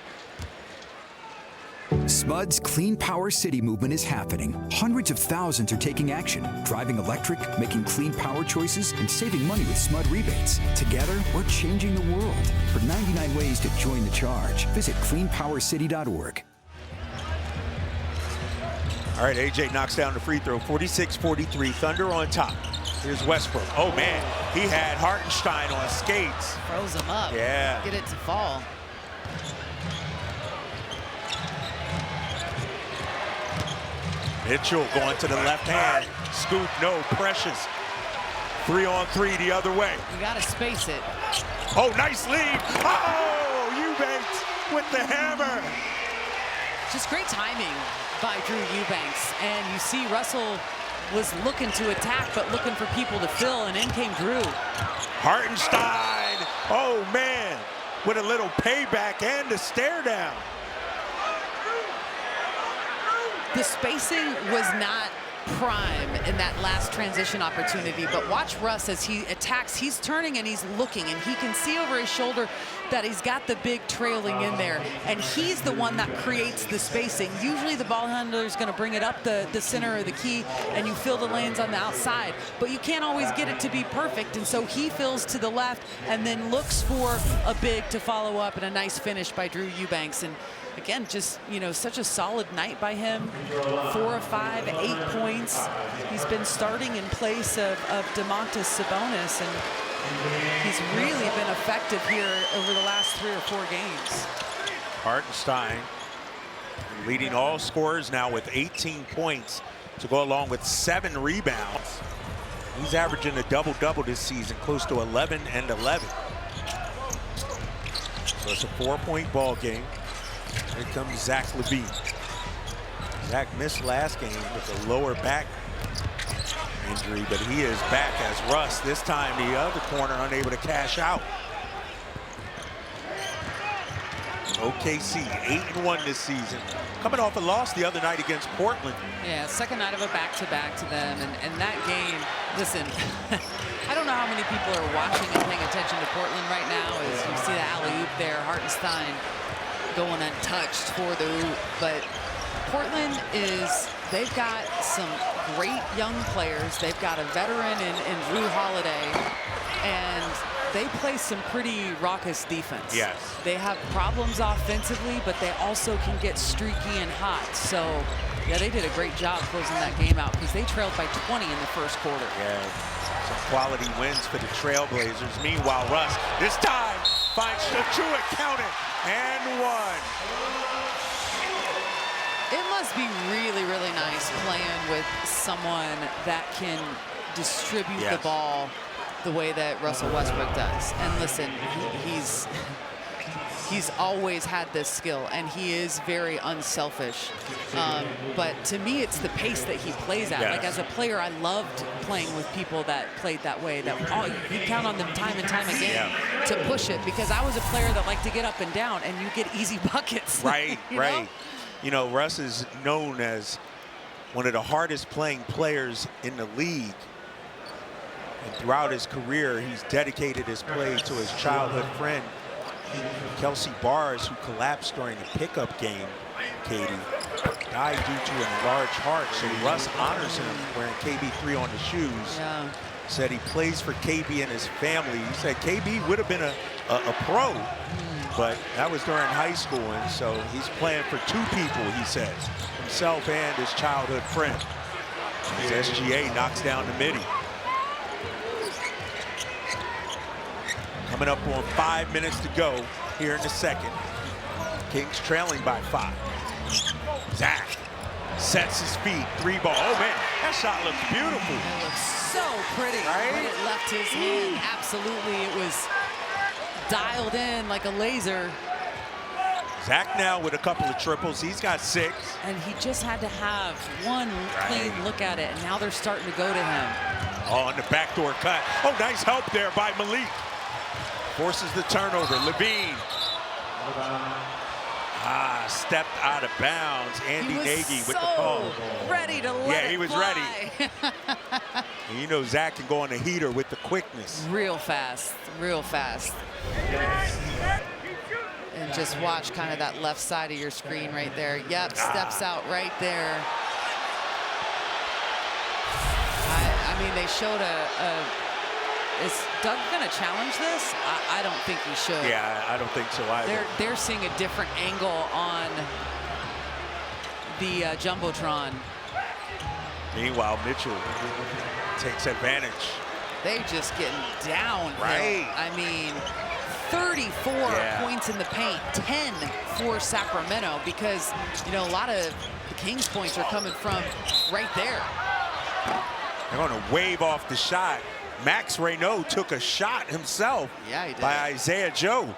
SMUD's Clean Power City movement is happening. Hundreds of thousands are taking action, driving electric, making clean power choices, and saving money with SMUD rebates. Together, we're changing the world. For 99 ways to join the charge, visit cleanpowercity.org. All right, A.J. knocks down the free throw, 46-43, Thunder on top. Here's Westbrook. Oh, man, he had Hartenstein on skates. Froze him up. Yeah. Get it to fall. Mitchell going to the left hand. Scoop, no, Precious. 3-on-3 the other way. You got to space it. Oh, nice lead. Oh, Eubanks with the hammer. Just great timing by Drew Eubanks. And you see Russell was looking to attack, but looking for people to fill, and in came Drew. Hartenstein. Oh, man. With a little payback and a stare down. The spacing was not prime in that last transition opportunity, but watch Russ as he attacks. He's turning and he's looking, and he can see over his shoulder that he's got the big trailing in there, and he's the one that creates the spacing. Usually the ball handler is going to bring it up the center of the key, and you fill the lanes on the outside, but you can't always get it to be perfect, and so he fills to the left and then looks for a big to follow up, and a nice finish by Drew Eubanks. And again, just, such a solid night by him. 4 of 5, 8 points. He's been starting in place of Domantas Sabonis, and he's really been effective here over the last 3 or 4 games. Hartenstein leading all scorers now with 18 points to go along with 7 rebounds. He's averaging a double-double this season, close to 11 and 11. So it's a 4-point ball game. Here comes Zach LaVine. Zach missed last game with a lower back injury, but he is back as Russ. This time the other corner unable to cash out. OKC 8-1 this season, coming off a loss the other night against Portland. Yeah, second night of a back-to-back to them, and that game, listen, I don't know how many people are watching and paying attention to Portland right now as you see the alley-oop there, Hartenstein going untouched for the oop, but Portland they've got some great young players. They've got a veteran in Drew Holiday, and they play some pretty raucous defense. Yes. They have problems offensively, but they also can get streaky and hot. So, yeah, they did a great job closing that game out because they trailed by 20 in the first quarter. Yeah, some quality wins for the Trailblazers. Meanwhile, Russ, this time, finds Achua, count it, and 1. It must be really, really nice playing with someone that can distribute the ball the way that Russell Westbrook does. And listen, he's always had this skill, and he is very unselfish. But to me, it's the pace that he plays at. Like, as a player, I loved playing with people that played that way, that you count on them time and time again to push it, because I was a player that liked to get up and down, and you get easy buckets. Right, right. Know? You know, Russ is known as one of the hardest playing players in the league. And throughout his career, he's dedicated his play to his childhood friend, Kelsey Bars, who collapsed during the pickup game, Katie, died due to an enlarged heart. So Russ honors him wearing KB3 on the shoes. Yeah. Said he plays for KB and his family. He said KB would have been a pro, but that was during high school, and so he's playing for two people, he says, himself and his childhood friend. His SGA knocks down the midi. Coming up on 5 minutes to go here in the second. Kings trailing by 5. Zach sets his feet, 3-ball. Oh man, that shot looks beautiful. It looks so pretty when it left his hand. Absolutely, it was dialed in like a laser. Zach now with a couple of triples. He's got 6. And he just had to have one clean look at it, and now they're starting to go to him. Oh, and the backdoor cut. Oh, nice help there by Malik. Forces the turnover. Levine. Stepped out of bounds. Andy Nagy with the call. Ready to let Yeah, he it was fly. ready. And you know Zach can go on the heater with the quickness. Real fast, real fast. And just watch kind of that left side of your screen right there. Yep, steps out right there. I mean, they showed is Doug gonna challenge this? I don't think he should. Yeah, I don't think so either. They're seeing a different angle on the Jumbotron. Meanwhile, Mitchell takes advantage. They just getting down. Right. I mean, 34 points in the paint, 10 for Sacramento, because, you know, a lot of the Kings points are coming from right there. They're going to wave off the shot. Max Reynaud took a shot himself by Isaiah Joe.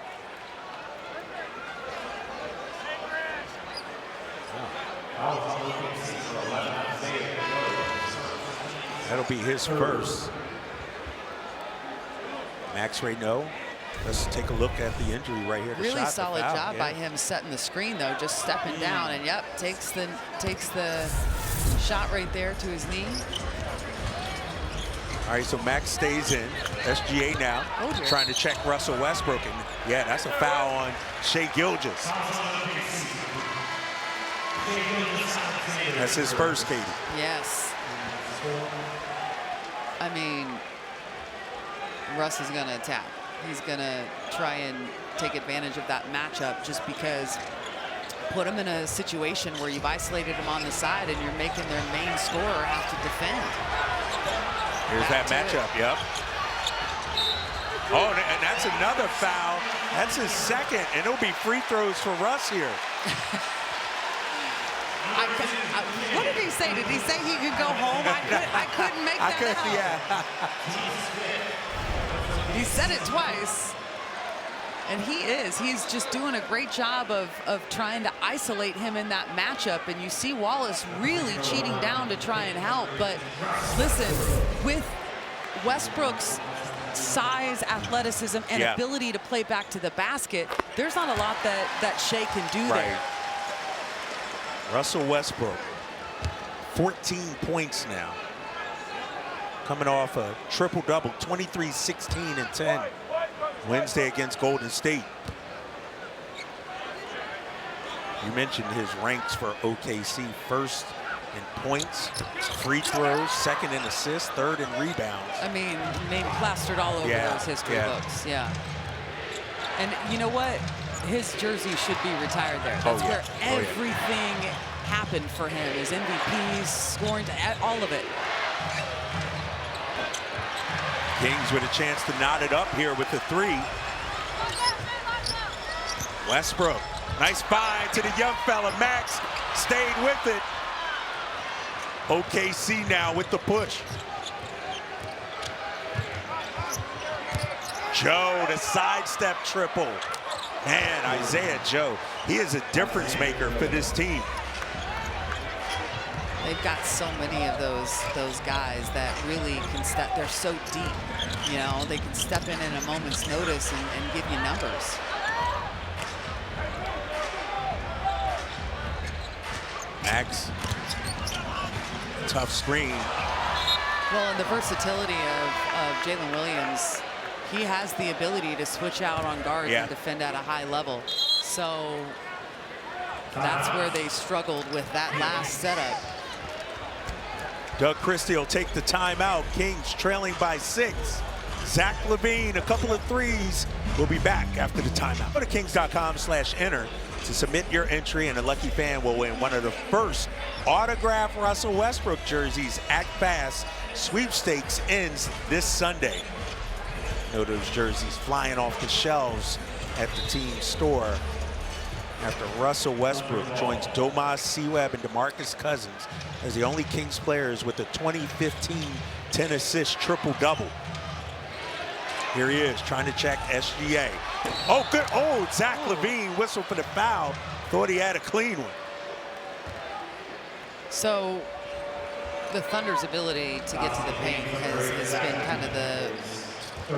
That'll be his first. Max Reynaud. Let's take a look at the injury right here. Really solid job by him setting the screen, though, just stepping down, and yep, takes the shot right there to his knee. All right, so Max stays in. SGA now trying to check Russell Westbrook, and yeah, that's a foul on Shai Gilgeous. That's his first, Katie. Yes. I mean, Russ is going to attack. He's going to try and take advantage of that matchup, just because put him in a situation where you've isolated him on the side and you're making their main scorer have to defend. Here's that matchup, yep. Oh, and that's another foul. That's his second, and it'll be free throws for Russ here. What did he say? Did he say he could go home? I couldn't make that out. Yeah. He said it twice. And he's just doing a great job of trying to isolate him in that matchup. And you see Wallace really cheating down to try and help. But listen, with Westbrook's size, athleticism, and ability to play back to the basket, there's not a lot that Shai can do there. Russell Westbrook, 14 points now. Coming off a triple-double, 23, 16, and 10. Wednesday against Golden State. You mentioned his ranks for OKC. First in points, free throws, second in assists, third in rebounds. I mean, name plastered all over those history books. Yeah. And you know what? His jersey should be retired there. That's where everything happened for him. His MVPs, scoring, all of it. Kings with a chance to knot it up here with the 3. Westbrook, nice find to the young fella. Max stayed with it. OKC now with the push. Joe, the sidestep triple. Man, Isaiah Joe, he is a difference maker for this team. They've got so many of those guys that really can step. They're so deep, you know. They can step in a moment's notice and give you numbers. Max, tough screen. Well, and the versatility of Jalen Williams, he has the ability to switch out on guards Yeah. and defend at a high level. So that's where they struggled with that last setup. Doug Christie will take the timeout. Kings trailing by 6. Zach LaVine, a couple of threes. We'll be back after the timeout. Go to kings.com/enter to submit your entry, and a lucky fan will win one of the first autographed Russell Westbrook jerseys. Act Fast sweepstakes ends this Sunday. You know those jerseys flying off the shelves at the team store after Russell Westbrook joins Domas Seweb and DeMarcus Cousins as the only Kings players with the 2015 10-assist triple-double. Here he is trying to check SGA. Oh, good. Oh, Zach LaVine whistled for the foul. Thought he had a clean one. So the Thunder's ability to get to the paint has been kind of the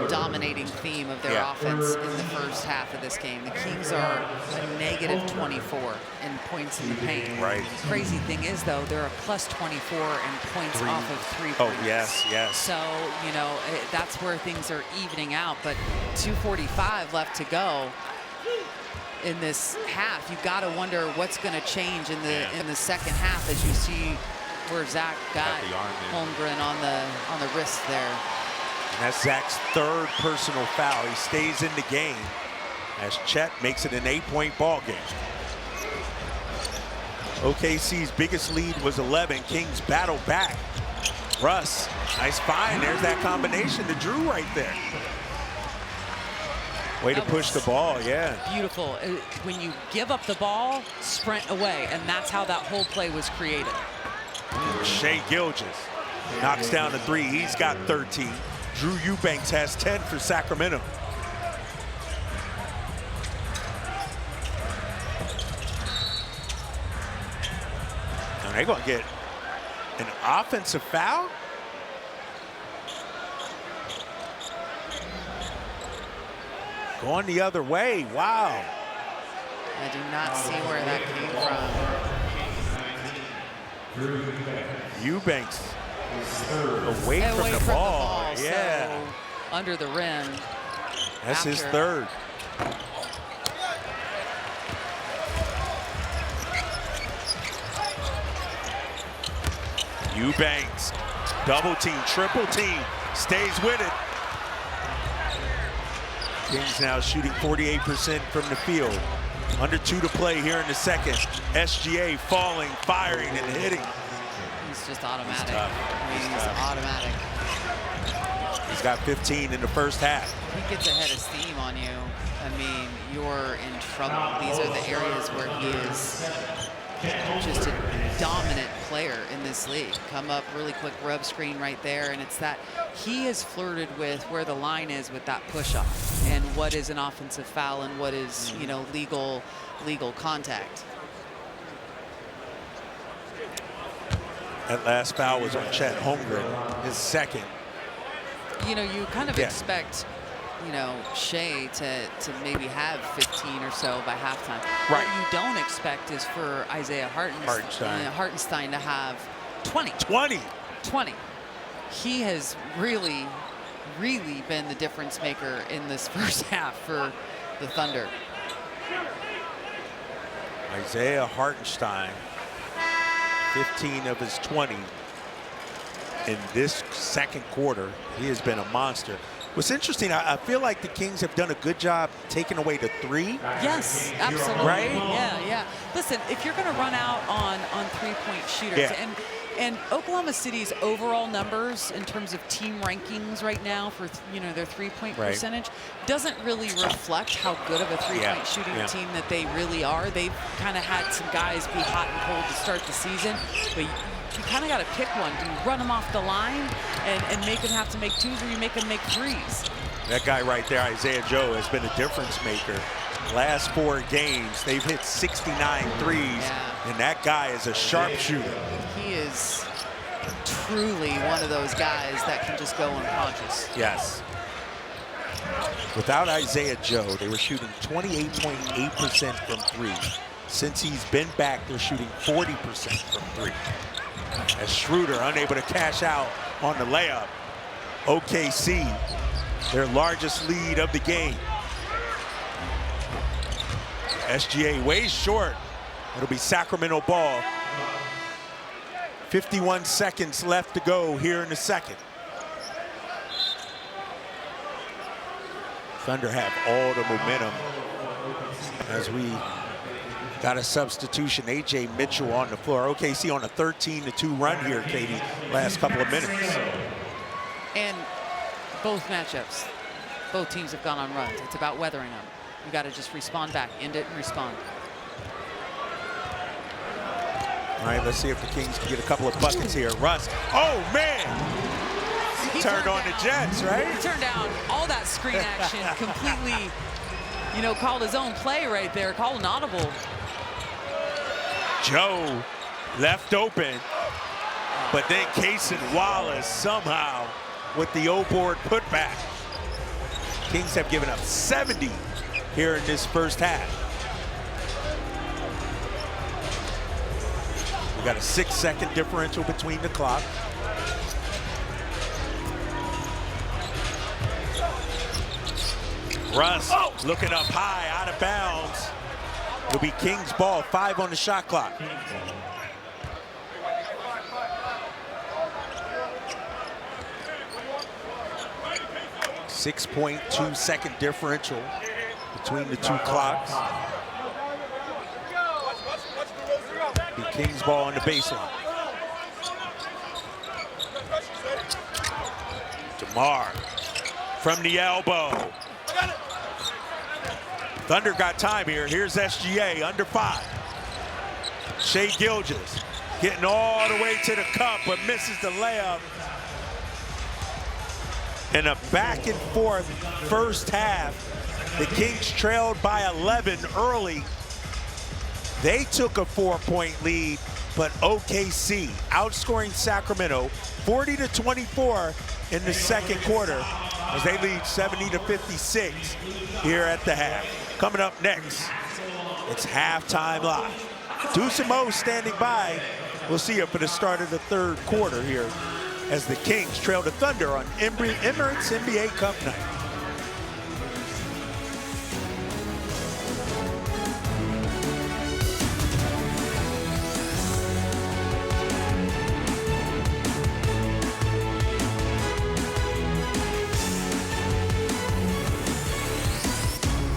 dominating theme of their offense in the first half of this game. The Kings are a -24 in points in the paint. Right. Crazy thing is, though, they're a +24 in points off of 3 points. Oh, yes, yes. So, you know, that's where things are evening out. But 2:45 left to go in this half. You got to wonder what's going to change in the second half as you see where Zach got Holmgren on the wrist there. And that's Zach's third personal foul. He stays in the game as Chet makes it an 8-point ball game. OKC's biggest lead was 11. Kings battle back. Russ, nice find. There's that combination to Drew right there. Way to push the ball, yeah. Beautiful. When you give up the ball, sprint away, and that's how that whole play was created. Shai Gilgeous knocks down the 3. He's got 13. Drew Eubanks has 10 for Sacramento. And they're going to get an offensive foul? Going the other way. Wow. I do not see where that came from. Eubanks away from the ball. Yeah. So under the rim. That's his third. Eubanks, double team, triple team, stays with it. Kings now shooting 48% from the field. Under 2 to play here in the second. SGA falling, firing, and hitting. He's just automatic. He's automatic. He's got 15 in the first half. He gets ahead of steam on you. I mean, you're in trouble. These are the areas where he is just a dominant player in this league. Come up really quick rub screen right there, and it's that he has flirted with where the line is with that push-up and what is an offensive foul and what is, you know, legal contact. That last foul was on Chet Holmgren, his second. You know, you kind of expect, you know, Shai to maybe have 15 or so by halftime. Right. What you don't expect is for Isaiah Hartenstein to have 20. 20. He has really been the difference maker in this first half for the Thunder. Isaiah Hartenstein, 15 of his 20 in this second quarter. He has been a monster. What's interesting, I feel like the Kings have done a good job taking away the 3. Yes, absolutely. Right? Yeah. Listen, if you're going to run out on 3-point shooters, and Oklahoma City's overall numbers in terms of team rankings right now for their 3-point percentage doesn't really reflect how good of a 3-point shooting team that they really are. They've kind of had some guys be hot and cold to start the season, but you kind of got to pick one. Do you run them off the line and make them have to make 2s, or you make them make 3s? That guy right there, Isaiah Joe, has been a difference maker. Last 4 games, they've hit 69 threes, and that guy is a sharpshooter. He is truly one of those guys that can just go unconscious. Yes. Without Isaiah Joe, they were shooting 28.8% from 3. Since he's been back, they're shooting 40% from 3. As Schroeder unable to cash out on the layup. OKC their largest lead of the game. SGA way short. It'll be Sacramento ball. 51 seconds left to go here in the second. Thunder have all the momentum as we got a substitution. A.J. Mitchell on the floor. OKC on a 13-2 run here, Katie, last couple of minutes. And both matchups, both teams have gone on runs. It's about weathering them. You got to just respond back, end it and respond. All right, let's see if the Kings can get a couple of buckets here. Russ, oh man! He turned on the Jets, right? He turned down all that screen action completely, you know, called his own play right there, called an audible. Joe left open, but then Cason Wallace somehow with the O-board putback. Kings have given up 70 here in this first half. We got a 6-second differential between the clock. Russ looking up high, out of bounds. It'll be Kings ball, 5 on the shot clock. .2-second differential between the two clocks. The Kings ball on the baseline. DeMar from the elbow. Thunder got time here. Here's SGA under 5. Shai Gilgeous getting all the way to the cup, but misses the layup. In a back and forth first half, the Kings trailed by 11 early. They took a 4-point lead, but OKC outscoring Sacramento 40-24 in the second quarter as they lead 70-56 here at the half. Coming up next, it's halftime live. Deuce and Mo standing by. We'll see you for the start of the third quarter here as the Kings trail the Thunder on Emirates NBA Cup night.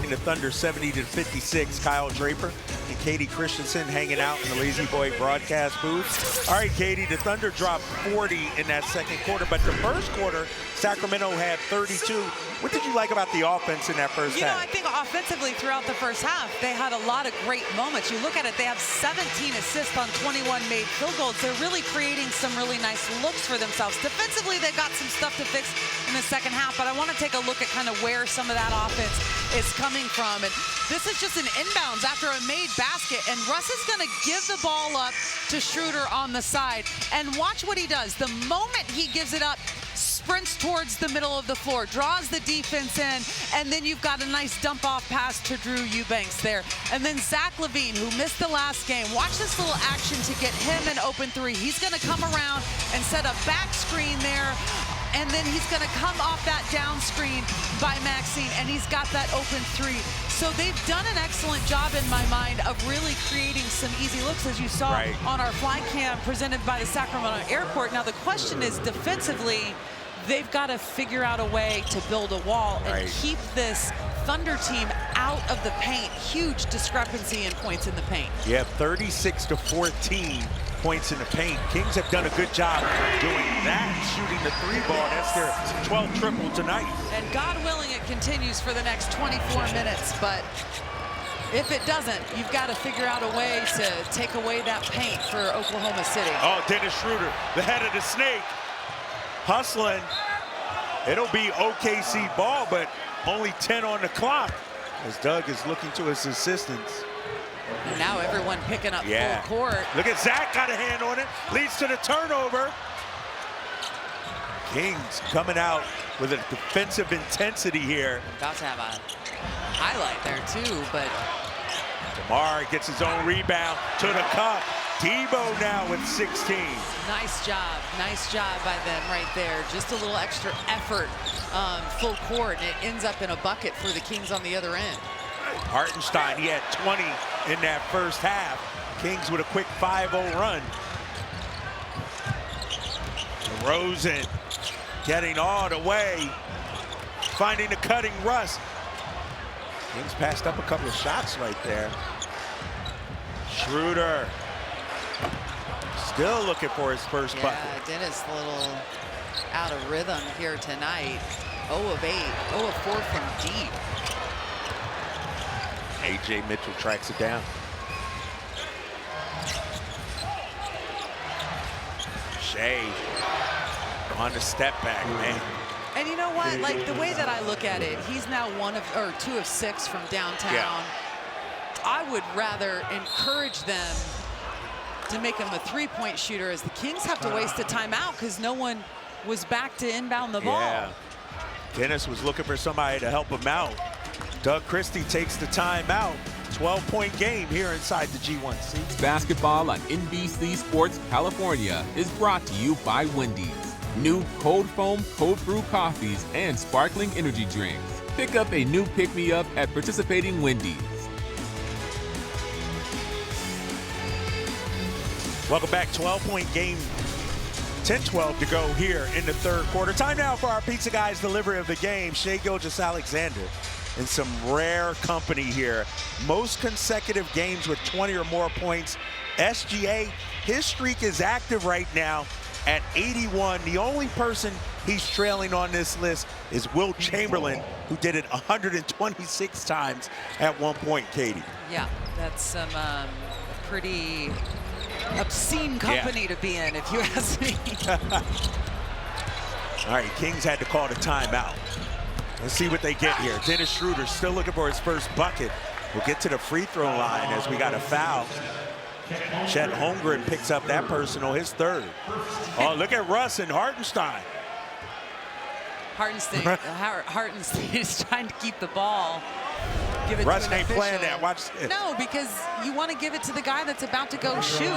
The Thunder 70-56. Kyle Draper and Katie Christensen hanging out in the Lazy Boy broadcast booth. All right, Katie, the Thunder dropped 40 in that second quarter, but the first quarter, Sacramento had 32. What did you like about the offense in that first half? You know, I think offensively throughout the first half, they had a lot of great moments. You look at it, they have 17 assists on 21 made field goals. They're really creating some really nice looks for themselves. Defensively, they've got some stuff to fix in the second half, but I want to take a look at kind of where some of that offense is coming from. And this is just an inbounds after a made basket, and Russ is going to give the ball up to Schroeder on the side. And watch what he does. The moment he gives it up, sprints towards the middle of the floor, draws the defense in, and then you've got a nice dump-off pass to Drew Eubanks there. And then Zach LaVine, who missed the last game, watch this little action to get him an open 3. He's going to come around and set a back screen there, and then he's going to come off that down screen by Maxine, and he's got that open 3. So they've done an excellent job in my mind of really creating some easy looks, as you saw on our fly cam presented by the Sacramento Airport. Now the question is, defensively, they've got to figure out a way to build a wall and keep this Thunder team out of the paint. Huge discrepancy in points in the paint. Yeah, 36-14 points in the paint. Kings have done a good job doing that, shooting the 3-ball. That's their 12th triple tonight. And God willing, it continues for the next 24 minutes. But if it doesn't, you've got to figure out a way to take away that paint for Oklahoma City. Oh, Dennis Schroeder, the head of the snake, hustling. It'll be OKC ball, but only 10 on the clock as Doug is looking to his assistants. And now everyone picking up full court. Look at Zach, got a hand on it, leads to the turnover. Kings coming out with a defensive intensity here. About to have a highlight there too, but DeMar gets his own rebound to the cup. Debo now with 16. Nice job by them right there. Just a little extra effort, full court, and it ends up in a bucket for the Kings on the other end. Hartenstein, he had 20 in that first half. Kings with a quick 5-0 run. Rosen getting all the way, finding the cutting Russ. Kings passed up a couple of shots right there. Schroeder still looking for his first bucket. Yeah, Dennis a little out of rhythm here tonight. 0 of 8, 0 of 4 from deep. A.J. Mitchell tracks it down. Shea on the step back, man. And you know what? Like, the way that I look at it, he's now 2 of 6 from downtown. Yeah. I would rather encourage them to make him a three-point shooter, as the Kings have to waste a timeout because no one was back to inbound the ball. Yeah. Dennis was looking for somebody to help him out. Doug Christie takes the timeout. 12-point game here inside the G1C. Basketball on NBC Sports California is brought to you by Wendy's. New cold foam, cold brew coffees and sparkling energy drinks. Pick up a new pick-me-up at participating Wendy's. Welcome back. 12-point game. 10-12 to go here in the third quarter. Time now for our Pizza Guys delivery of the game. Shai Gilgeous-Alexander in some rare company here. Most consecutive games with 20 or more points. SGA, his streak is active right now at 81. The only person he's trailing on this list is Will Chamberlain, who did it 126 times at one point, Katie. Yeah, that's some pretty obscene company to be in, if you ask me. All right, Kings had to call the timeout. Let's see what they get here. Dennis Schroeder still looking for his first bucket. We'll get to the free throw line as we got a foul. Chet Holmgren picks up that personal, his third. Oh, look at Russ and Hartenstein. Hartenstein is trying to keep the ball. Give it Russ to an ain't official. playing that. Watch this. No, because you want to give it to the guy that's about to go shoot.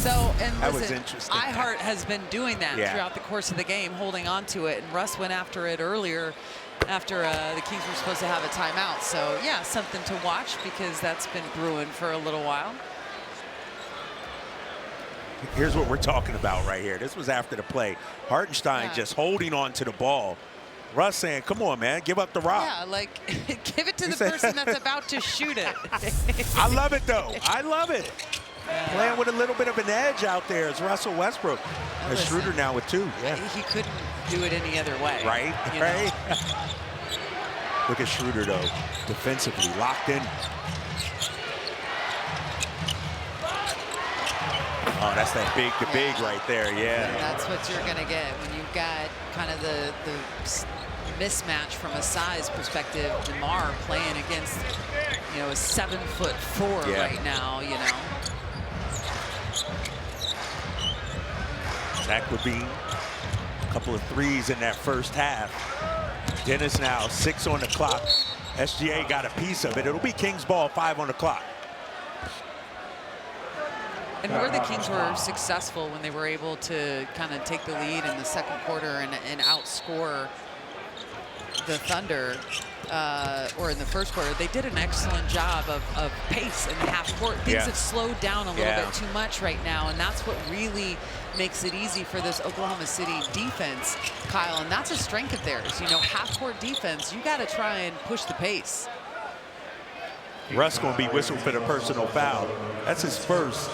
So, and That was listen, interesting. iHeart has been doing that throughout the course of the game, holding on to it. And Russ went after it earlier after the Kings were supposed to have a timeout. So, yeah, something to watch because that's been brewing for a little while. Here's what we're talking about right here. This was after the play. Hartenstein just holding on to the ball. Russ saying, come on, man, give up the rock. Yeah, like, give it to the person that's about to shoot it. I love it, though. I love it. Playing with a little bit of an edge out there is Russell Westbrook. And Schroeder now with 2. Yeah. He couldn't do it any other way. Right, right. Look at Schroeder, though, defensively locked in. Oh, that's that big right there, yeah. That's what you're going to get when you've got kind of the mismatch from a size perspective. DeMar playing against, a 7'4" right now, Zach Levine, a couple of threes in that first half. Dennis now 6 on the clock. SGA got a piece of it. It'll be Kings ball, 5 on the clock. And where the Kings were successful when they were able to kind of take the lead in the second quarter and outscore the Thunder, or in the first quarter, they did an excellent job of pace in the half court. Things have slowed down a little bit too much right now, and that's what really makes it easy for this Oklahoma City defense, Kyle, and that's a strength of theirs. Half court defense, you got to try and push the pace. Russ going to be whistled for the personal foul. That's his first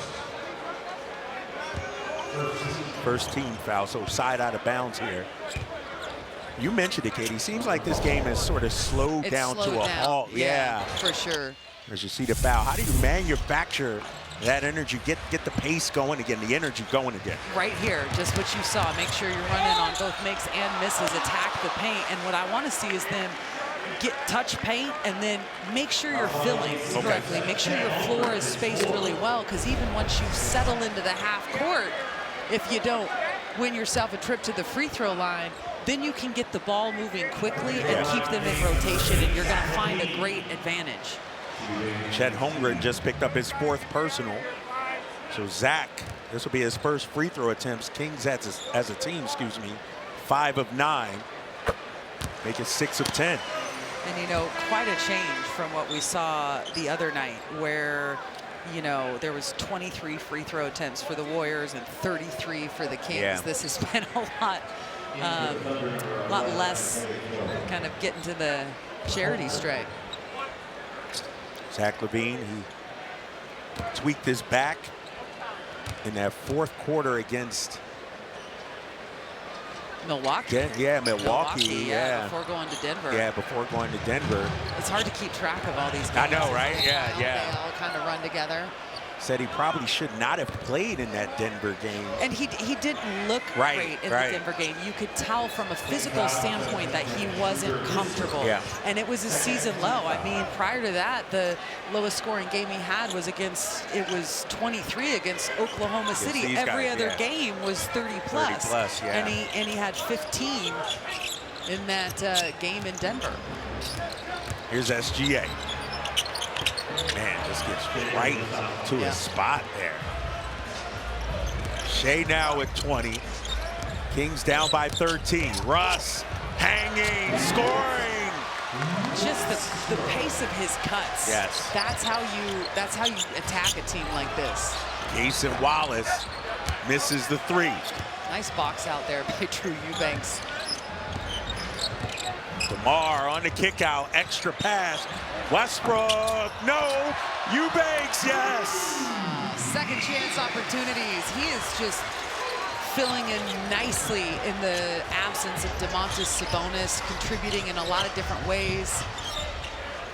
team foul, so side out of bounds here. You mentioned it, Katie. Seems like this game has sort of slowed down to a halt. Yeah, for sure. As you see the foul, how do you manufacture that energy, get the pace going again, the energy going again? Right here, just what you saw. Make sure you're running on both makes and misses, attack the paint. And what I want to see is them touch paint and then make sure you're filling correctly. Make sure your floor is spaced really well, because even once you settle into the half court, if you don't win yourself a trip to the free throw line, then you can get the ball moving quickly and keep them in rotation, and you're going to find a great advantage. Chet Holmgren just picked up his 4th personal. So Zach, this will be his first free throw attempts. Kings as a team, 5 of 9. Make it 6 of 10. And, you know, quite a change from what we saw the other night where, you know, there was 23 free throw attempts for the Warriors and 33 for the Kings. Yeah. This has been a lot less kind of getting to the charity stripe. Zach LaVine, who tweaked his back in that 4th quarter against Milwaukee. Yeah, Milwaukee. Yeah, before going to Denver. Yeah, before going to Denver. It's hard to keep track of all these games. I know, right? Yeah, They yeah. all kind of run together. Said he probably should not have played in that Denver game. And he didn't look great in the Denver game. You could tell from a physical standpoint that he wasn't comfortable. Yeah. And it was a season low. I mean, prior to that, the lowest scoring game he had was it was 23 against Oklahoma City. these Every guys, other yeah. game was 30 plus. 30 plus, yeah. And he had 15 in that game in Denver. Here's SGA. Man, just gets right to his spot there. Shea now with 20. Kings down by 13. Russ hanging, scoring. Just the pace of his cuts. Yes. That's how you attack a team like this. Cason Wallace misses the 3. Nice box out there by Drew Eubanks. DeMar on the kick out, extra pass. Westbrook, no. Eubanks, yes. Second chance opportunities. He is just filling in nicely in the absence of Domantas Sabonis, contributing in a lot of different ways.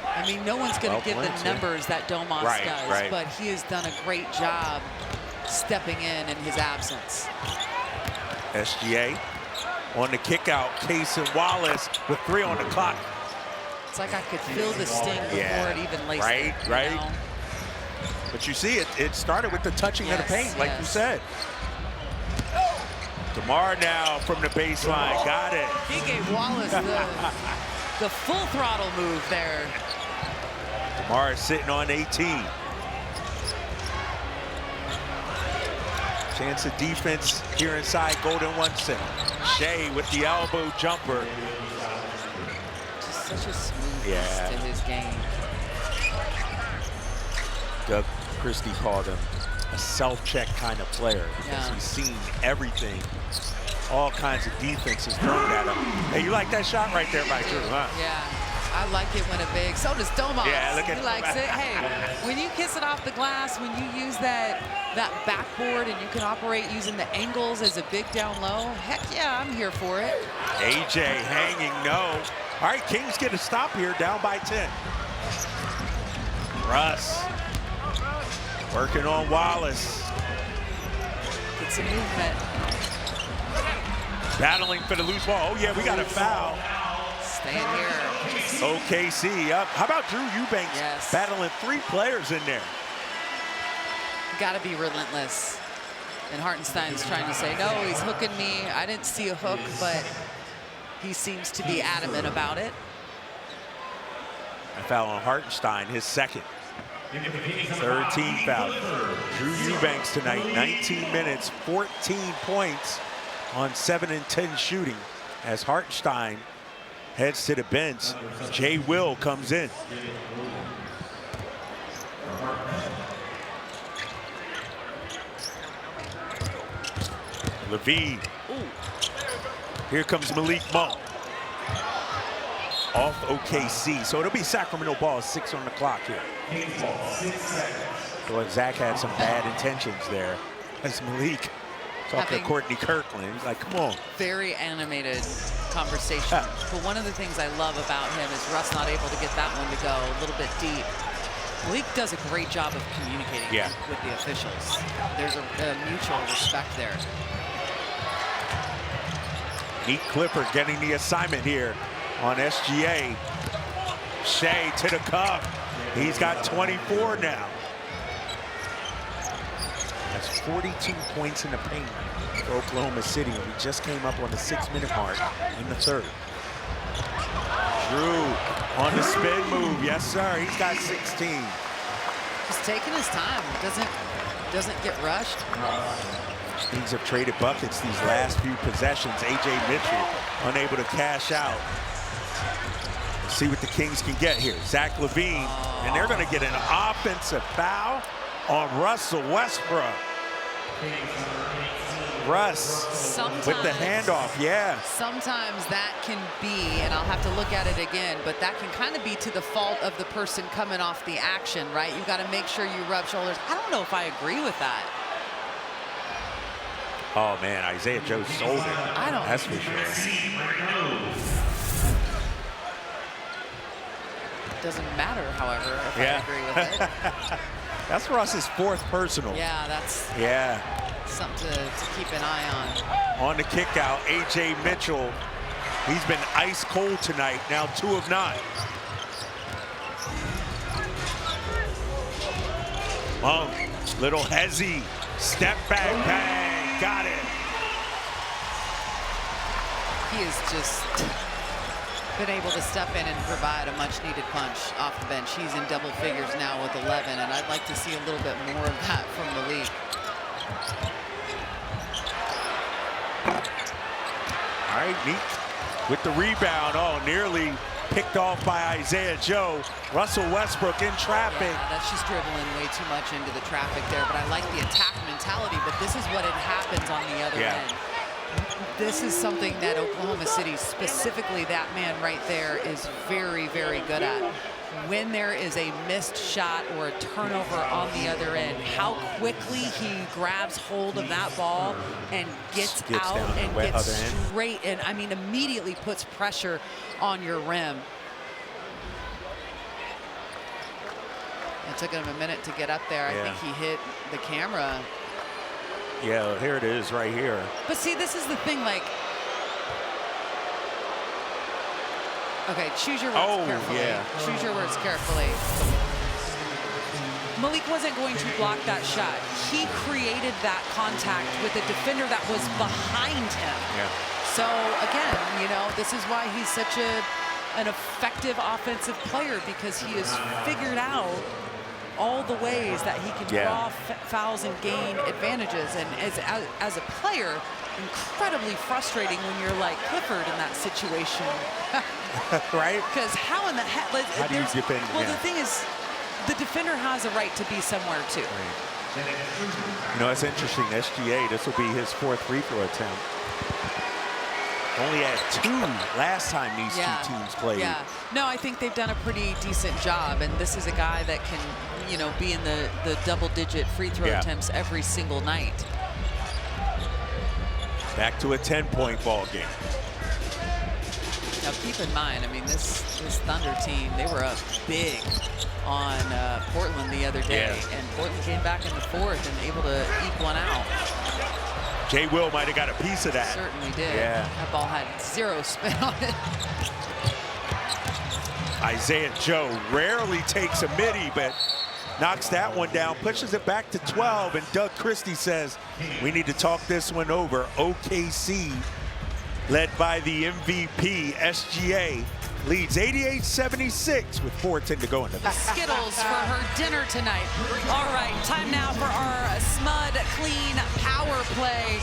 I mean, no one's going to give the numbers that Domas does, but he has done a great job stepping in his absence. SGA on the kick out, Cason Wallace with 3 on the clock. It's like I could feel the sting before it even laced right, it, right. You know? But you see, it started with the touching of the paint, like you said. DeMar now from the baseline, got it. He gave Wallace the full throttle move there. DeMar is sitting on 18. Chance of defense here inside Golden 1-6. Shea with the elbow jumper. Just such a smoothness to his game. Doug Christie called him a self-check kind of player because he's seen everything. All kinds of defenses thrown at him. Hey, you like that shot right there by Drew, huh? Yeah. I like it when a big, so does Domas. Yeah, look at he likes it. Hey, when you kiss it off the glass, when you use that backboard and you can operate using the angles as a big down low, heck yeah, I'm here for it. AJ hanging, no. All right, Kings get a stop here, down by 10. Russ working on Wallace. Get some movement. Battling for the loose ball. Oh yeah, we got a foul. Staying here. OKC up. How about Drew Eubanks battling 3 players in there? Got to be relentless. And Hartenstein's trying to say, no, he's hooking me. I didn't see a hook, but he seems to be adamant about it. A foul on Hartenstein, his second. 3rd team foul. Drew Eubanks tonight, 19 minutes, 14 points on 7 and 10 shooting as Hartenstein heads to the bench. Jay Will comes in. Levine. Here comes Malik Monk. Off OKC. So it'll be Sacramento ball, 6 on the clock here. So Zach had some bad intentions there. As Malik talking to Courtney Kirkland. He's like, come on. Very animated conversation. But one of the things I love about him is Russ not able to get that one to go a little bit deep. Malik does a great job of communicating with the officials. There's a mutual respect there. Neat Clifford getting the assignment here on SGA. Shea to the cup. He's got 24 now. That's 42 points in the paint for Oklahoma City. We just came up on the 6-minute mark in the 3rd. Drew On the spin move, yes, sir. He's got 16. Just taking his time. Doesn't get rushed. Kings have traded buckets these last few possessions. A.J. Mitchell unable to cash out. Let's see what the Kings can get here. Zach LaVine, and they're going to get an offensive foul on Russell Westbrook. Russ Sometimes, with the handoff, yeah. Sometimes that can be, and I'll have to look at it again, but that can kind of be to the fault of the person coming off the action, right? You've got to make sure you rub shoulders. I don't know if I agree with that. Oh, man, Isaiah Joe sold it. I don't. That's for sure. Doesn't matter, however, if I agree with it. That's Russ's 4th personal. Yeah, that's something to keep an eye On the kick out, A.J. Mitchell. He's been ice cold tonight, now 2 of 9. Monk, little hezzy, step back, bang, got it. He has just been able to step in and provide a much-needed punch off the bench. He's in double figures now with 11, and I'd like to see a little bit more of that from Malik. All right, Meek with the rebound. Oh, nearly picked off by Isaiah Joe. Russell Westbrook in traffic. Yeah, that's just dribbling way too much into the traffic there, but I like the attack mentality, but this is what it happens on the other end. This is something that Oklahoma City, specifically that man right there, is very, very good at. When there is a missed shot or a turnover on the other end, how quickly he grabs hold of that ball and gets out and gets straight, and I mean immediately puts pressure on your rim. It took him a minute to get up there. I think he hit the camera. Yeah, here it is right here. But see, this is the thing, like, okay, choose your words carefully. Choose your words carefully. Malik wasn't going to block that shot. He created that contact with a defender that was behind him. So again, you know, this is why he's such an effective offensive player, because he has figured out all the ways that he can draw fouls and gain advantages. And as a player, incredibly frustrating when you're like Clifford in that situation. Right? Because how in the heck? How do you defend? Well, the thing is, the defender has a right to be somewhere too. You know, it's interesting. SGA, this will be his 4th free throw attempt. Only had 2 last time these two teams played. Yeah. No, I think they've done a pretty decent job, and this is a guy that can, you know, be in the double-digit free throw attempts every single night. Back to a 10-point ball game. Now, keep in mind, I mean, this Thunder team, they were up big on Portland the other day, and Portland came back in the 4th and able to eke one out. Jay Will might have got a piece of that. Certainly did. That ball had 0 spin on it. Isaiah Joe rarely takes a midi, but knocks that one down, pushes it back to 12, and Doug Christie says, we need to talk this one over. OKC, led by the MVP, SGA, leads 88-76 with 4:10 to go in the game. Skittles for her dinner tonight. All right, time now for our Smud Clean Power Play.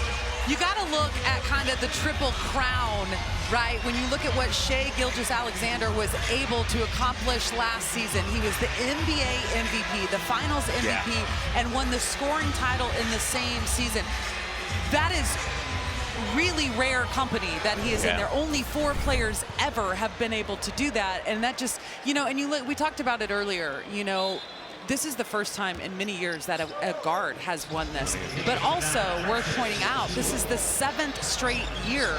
You got to look at kind of the triple crown, right? When you look at what Shai Gilgeous-Alexander was able to accomplish last season. He was the NBA MVP, the Finals MVP, and won the scoring title in the same season. That is really rare company that he is in there. Only 4 players ever have been able to do that, and that just, you know, and you look, we talked about it earlier, you know, this is the first time in many years that a guard has won this. But also worth pointing out, this is the 7th straight year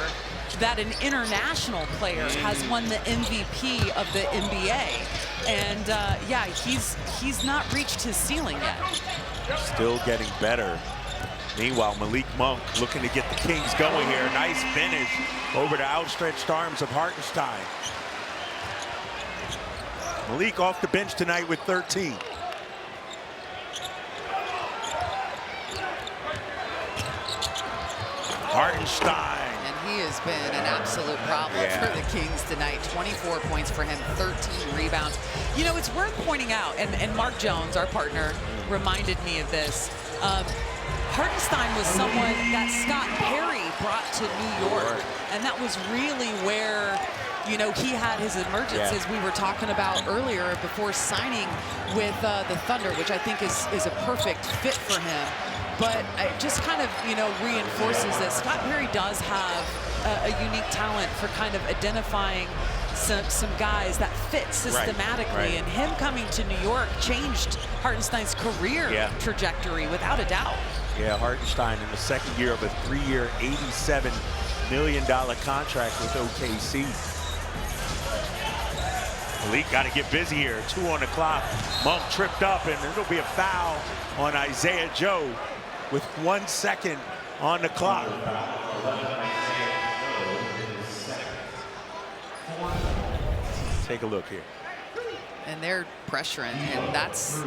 that an international player has won the MVP of the NBA. And yeah, he's not reached his ceiling yet. Still getting better. Meanwhile, Malik Monk looking to get the Kings going here. Nice finish over the outstretched arms of Hartenstein. Malik off the bench tonight with 13. Hartenstein. And he has been an absolute problem for the Kings tonight. 24 points for him, 13 rebounds. You know, it's worth pointing out, and Mark Jones, our partner, reminded me of this. Hartenstein was someone that Scott Perry brought to New York, and that was really where, you know, he had his emergence, as we were talking about earlier, before signing with the Thunder, which I think is a perfect fit for him. But it just kind of, you know, reinforces that Scott Perry does have a unique talent for kind of identifying some guys that fit systematically. And him coming to New York changed Hartenstein's career trajectory without a doubt. Yeah, Hartenstein in the second year of a 3-year, $87 million contract with OKC. Malik got to get busy here. 2 on the clock. Monk tripped up, and it'll be a foul on Isaiah Joe with 1 second on the clock. Take a look here. And they're pressuring, and that's,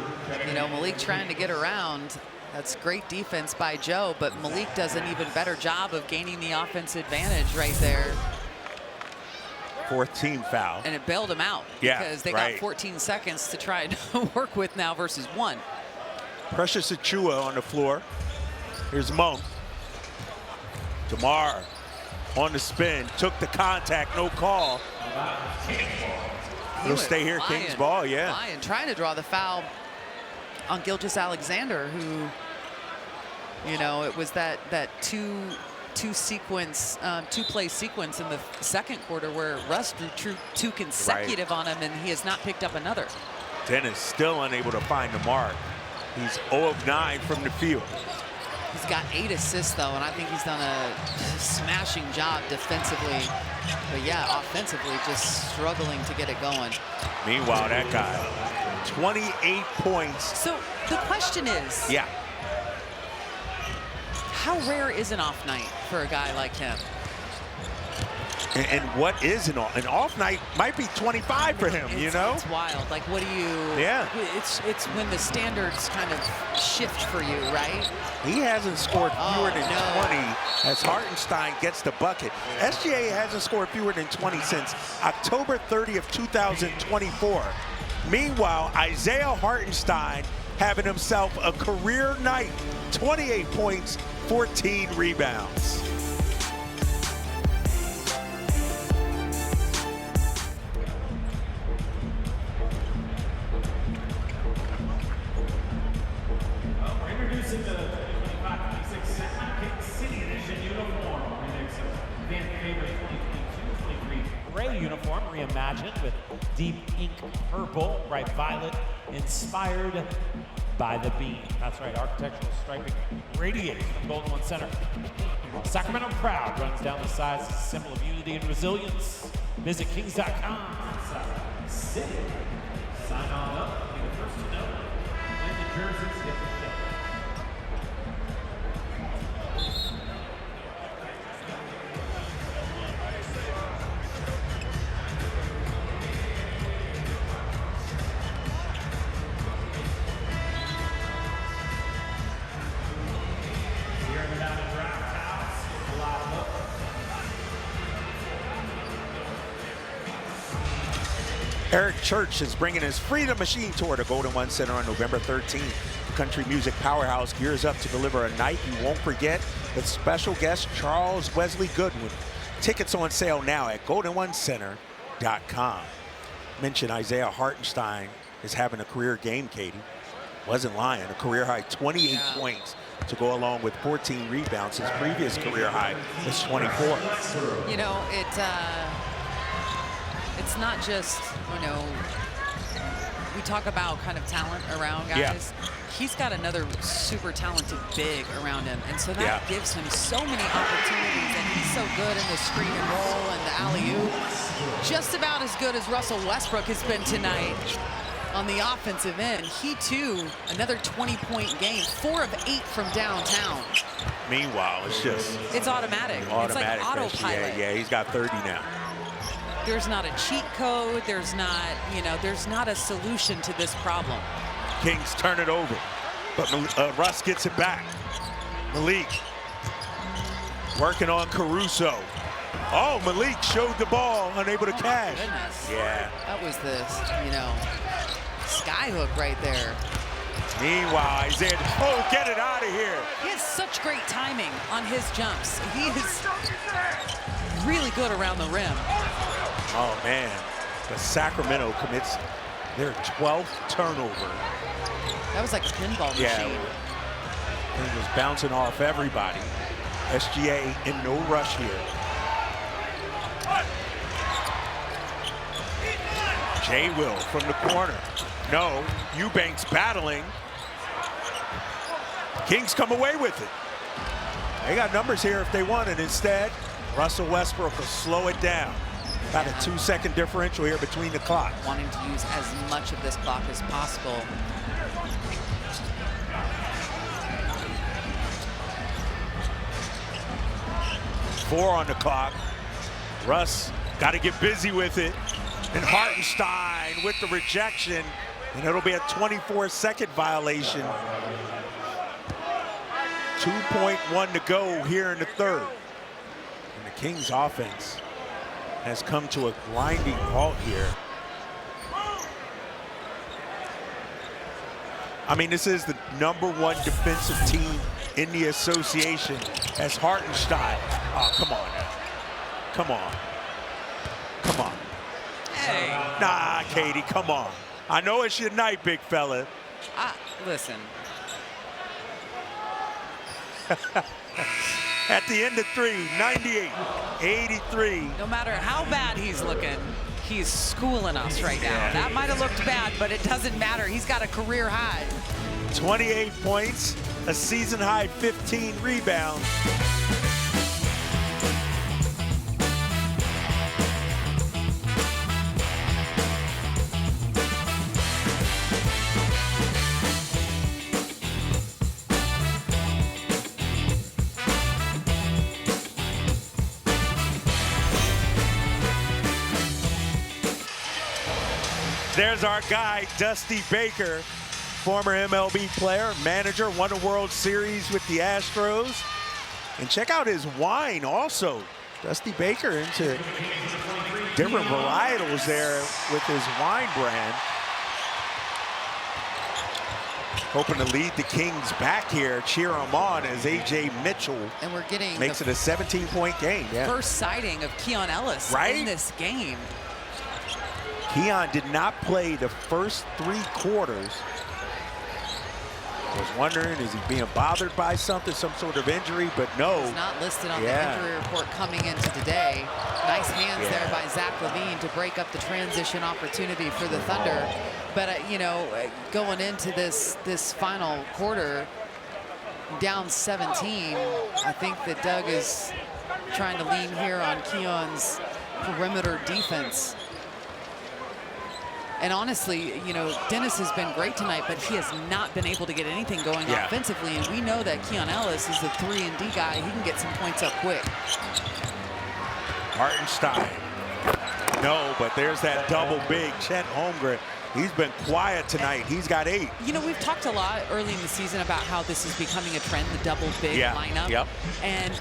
you know, Malik trying to get around. That's great defense by Joe, but Malik does an even better job of gaining the offense advantage right there. 4th team foul. And it bailed him out because they got 14 seconds to try to work with now versus 1. Precious Achiuwa on the floor. Here's Monk. DeMar on the spin, took the contact, no call. He'll stay here, Kings ball, Lion trying to draw the foul on Gilgeous-Alexander, who, you know, it was that two-play sequence in the second quarter where Russ drew 2 consecutive on him, and he has not picked up another. Dennis still unable to find the mark. He's 0 of 9 from the field. He's got 8 assists, though, and I think he's done a smashing job defensively. But, yeah, offensively, just struggling to get it going. Meanwhile, that guy, 28 points. So the question is, how rare is an off night for a guy like him? And what is an off night might be 25 for him, you know? It's wild. Like, what do you... Yeah. It's when the standards kind of shift for you, right? He hasn't scored fewer than 20 as Hartenstein gets the bucket. SGA hasn't scored fewer than 20 since October 30th, 2024. Meanwhile, Isaiah Hartenstein having himself a career night. 28 points, 14 rebounds. Introducing the 2025-26 Sacramento City Edition uniform. Remix of fan favorite 2022-23 gray uniform reimagined with deep ink purple, bright violet, inspired by the beam. That's right, architectural striping radiates from Golden One Center. Sacramento proud runs down the sides as a symbol of unity and resilience. Visit kings.com. City. Sign on up. Be the first to know when the jerseys hit the shelf. Eric Church is bringing his Freedom Machine tour to Golden One Center on November 13th. The country music powerhouse gears up to deliver a night you won't forget with special guest Charles Wesley Goodwin. Tickets on sale now at goldenonecenter.com. Mention Isaiah Hartenstein is having a career game, Katie. Wasn't lying. A career high 28 points to go along with 14 rebounds. His previous career high was 24. You know, it's not just, you know, we talk about kind of talent around guys. Yeah. He's got another super talented big around him, and so that gives him so many opportunities, and he's so good in the screen and roll and the alley-oop. Just about as good as Russell Westbrook has been tonight on the offensive end. He, too, another 20-point game, 4 of 8 from downtown. Meanwhile, it's automatic. It's like autopilot. Yeah, he's got 30 now. There's not a cheat code. There's not, you know, there's not a solution to this problem. Kings turn it over, but Russ gets it back. Malik working on Caruso. Oh, Malik showed the ball, unable to cash. Goodness. Yeah. That was the, sky hook right there. Meanwhile, Isaiah, oh, get it out of here. He has such great timing on his jumps. He is really good around the rim. Oh, man. But Sacramento commits their 12th turnover. That was like a pinball machine. Yeah. It was bouncing off everybody. SGA in no rush here. Jay Will from the corner. No, Eubanks battling. Kings come away with it. They got numbers here if they want it. Instead, Russell Westbrook will slow it down. About a 2-second differential here between the clock. Wanting to use as much of this clock as possible. Four on the clock. Russ got to get busy with it. And Hartenstein with the rejection. And it'll be a 24-second violation. 2.1 to go here in the third. And the Kings offense has come to a grinding halt here. I mean, this is the #1 defensive team in the association as Hartenstein. Oh, come on now. Come on. Come on. Hey. Nah, Katie, come on. I know it's your night, big fella. Listen. At the end of three, 98-83. No matter how bad he's looking, he's schooling us right now. That might have looked bad, but it doesn't matter. He's got a career high. 28 points, a season high 15 rebounds. There's our guy, Dusty Baker, former MLB player, manager, won a World Series with the Astros. And check out his wine also. Dusty Baker into different varietals there with his wine brand. Hoping to lead the Kings back here, cheer them on as A.J. Mitchell and we're getting makes it a 17-point game. First sighting of Keon Ellis in this game. Keon did not play the first 3 quarters. I was wondering, is he being bothered by something, some sort of injury? But no. He's not listed on the injury report coming into today. Nice hands there by Zach LaVine to break up the transition opportunity for the Thunder. But, going into this final quarter, down 17, I think that Doug is trying to lean here on Keon's perimeter defense. And honestly, Dennis has been great tonight, but he has not been able to get anything going offensively. And we know that Keon Ellis is a 3-and-D guy. He can get some points up quick. Hartenstein. No, but there's that double big. Chet Holmgren. He's been quiet tonight. He's got 8. We've talked a lot early in the season about how this is becoming a trend, the double big lineup. Yep. And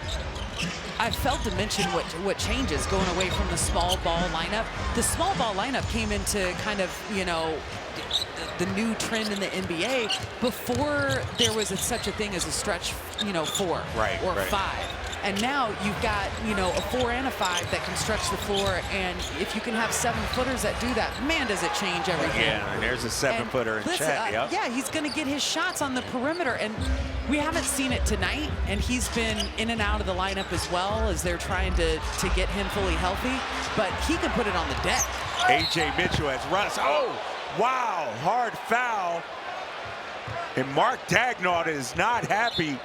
I failed to mention what changes going away from the small ball lineup. The small ball lineup came into kind of, the new trend in the NBA before there was such a thing as a stretch, 4 or 5. And now you've got, a 4 and a 5 that can stretch the floor. And if you can have 7-footers that do that, man, does it change everything. Yeah, and there's a 7-footer in Chet. Yeah, he's going to get his shots on the perimeter. And we haven't seen it tonight. And he's been in and out of the lineup as well as they're trying to get him fully healthy. But he can put it on the deck. A.J. Mitchell has Russ. Oh, wow, hard foul. And Mark Dagnall is not happy.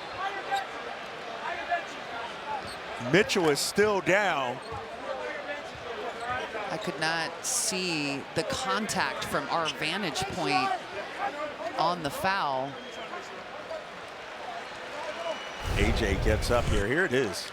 Mitchell is still down. I could not see the contact from our vantage point on the foul. AJ gets up here. Here it is.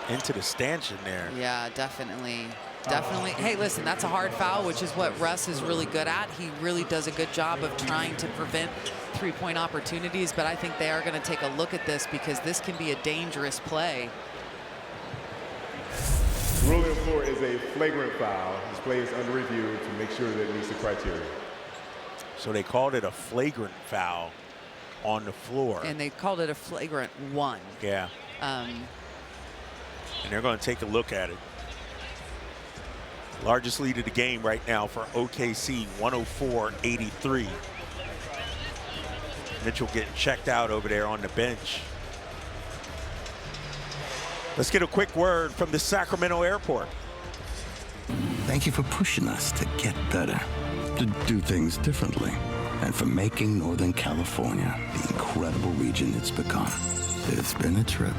Into the stanchion there. Yeah, definitely. Definitely. Hey, listen, that's a hard foul, which is what Russ is really good at. He really does a good job of trying to prevent three-point opportunities, but I think they are going to take a look at this because this can be a dangerous play. The ruling on the floor is a flagrant foul. This play is under review to make sure that it meets the criteria. So they called it a flagrant foul on the floor. And they called it a flagrant 1. Yeah. And they're going to take a look at it. Largest lead of the game right now for OKC, 104-83. Mitchell getting checked out over there on the bench. Let's get a quick word from the Sacramento airport. Thank you for pushing us to get better, to do things differently, and for making Northern California the incredible region it's become. It's been a trip.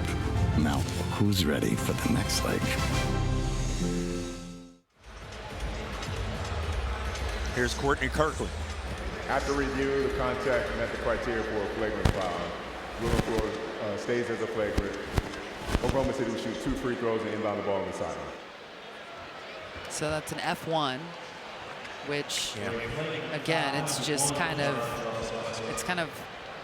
Now, who's ready for the next leg? Here's Courtney Kirkland. After review, the contact met the criteria for a flagrant foul. Ruling on the floor stays as a flagrant. Oklahoma City will shoot 2 free throws and inbound the ball on the sideline. So that's an F1, which, again, it's just kind of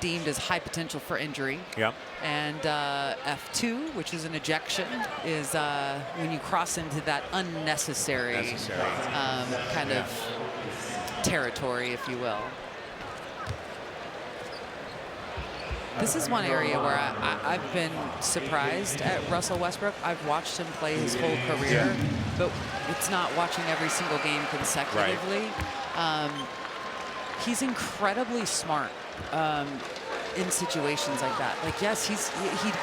deemed as high potential for injury. Yep. And F2, which is an ejection, is when you cross into that unnecessary kind of territory, if you will. This is one area where I've been surprised at Russell Westbrook. I've watched him play his whole career, but it's not watching every single game consecutively. He's incredibly smart in situations like that. Like, yes, he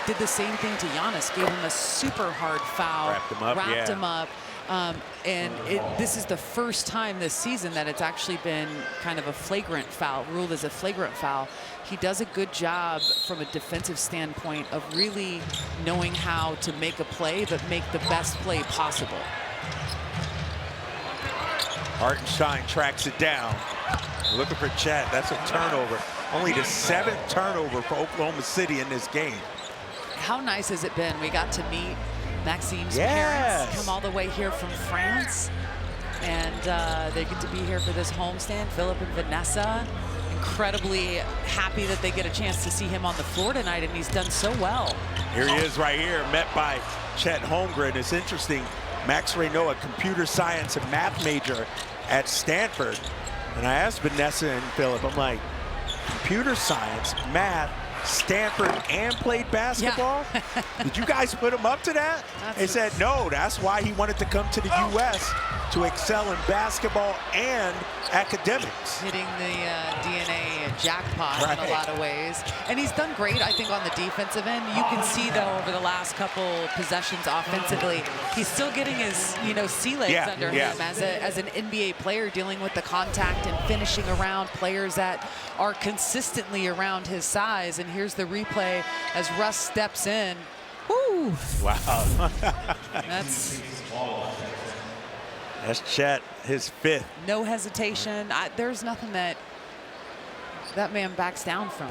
did the same thing to Giannis, gave him a super hard foul, wrapped him up. And this is the first time this season that it's actually been kind of a flagrant foul, ruled as a flagrant foul. He does a good job from a defensive standpoint of really knowing how to make a play, but make the best play possible. Hartenstein tracks it down. Looking for Chet. That's a turnover. Only the 7th turnover for Oklahoma City in this game. How nice has it been? We got to meet Maxime's parents, come all the way here from France, and they get to be here for this homestand. Philip and Vanessa, incredibly happy that they get a chance to see him on the floor tonight, and he's done so well. Here he is right here, met by Chet Holmgren. It's interesting, Max Reynaud, a computer science and math major at Stanford. And I asked Vanessa and Philip, I'm like, computer science, math, Stanford, and played basketball? Yeah. Did you guys put him up to that? They said no, that's why he wanted to come to the U.S. to excel in basketball and academics. Hitting the DNA jackpot in a lot of ways. And he's done great, I think, on the defensive end. You can see, though, over the last couple possessions offensively, he's still getting his, sea legs under him as an NBA player, dealing with the contact and finishing around players that are consistently around his size. And here's the replay as Russ steps in. Woo! Wow. That's Chet, his 5th. No hesitation. There's nothing that man backs down from.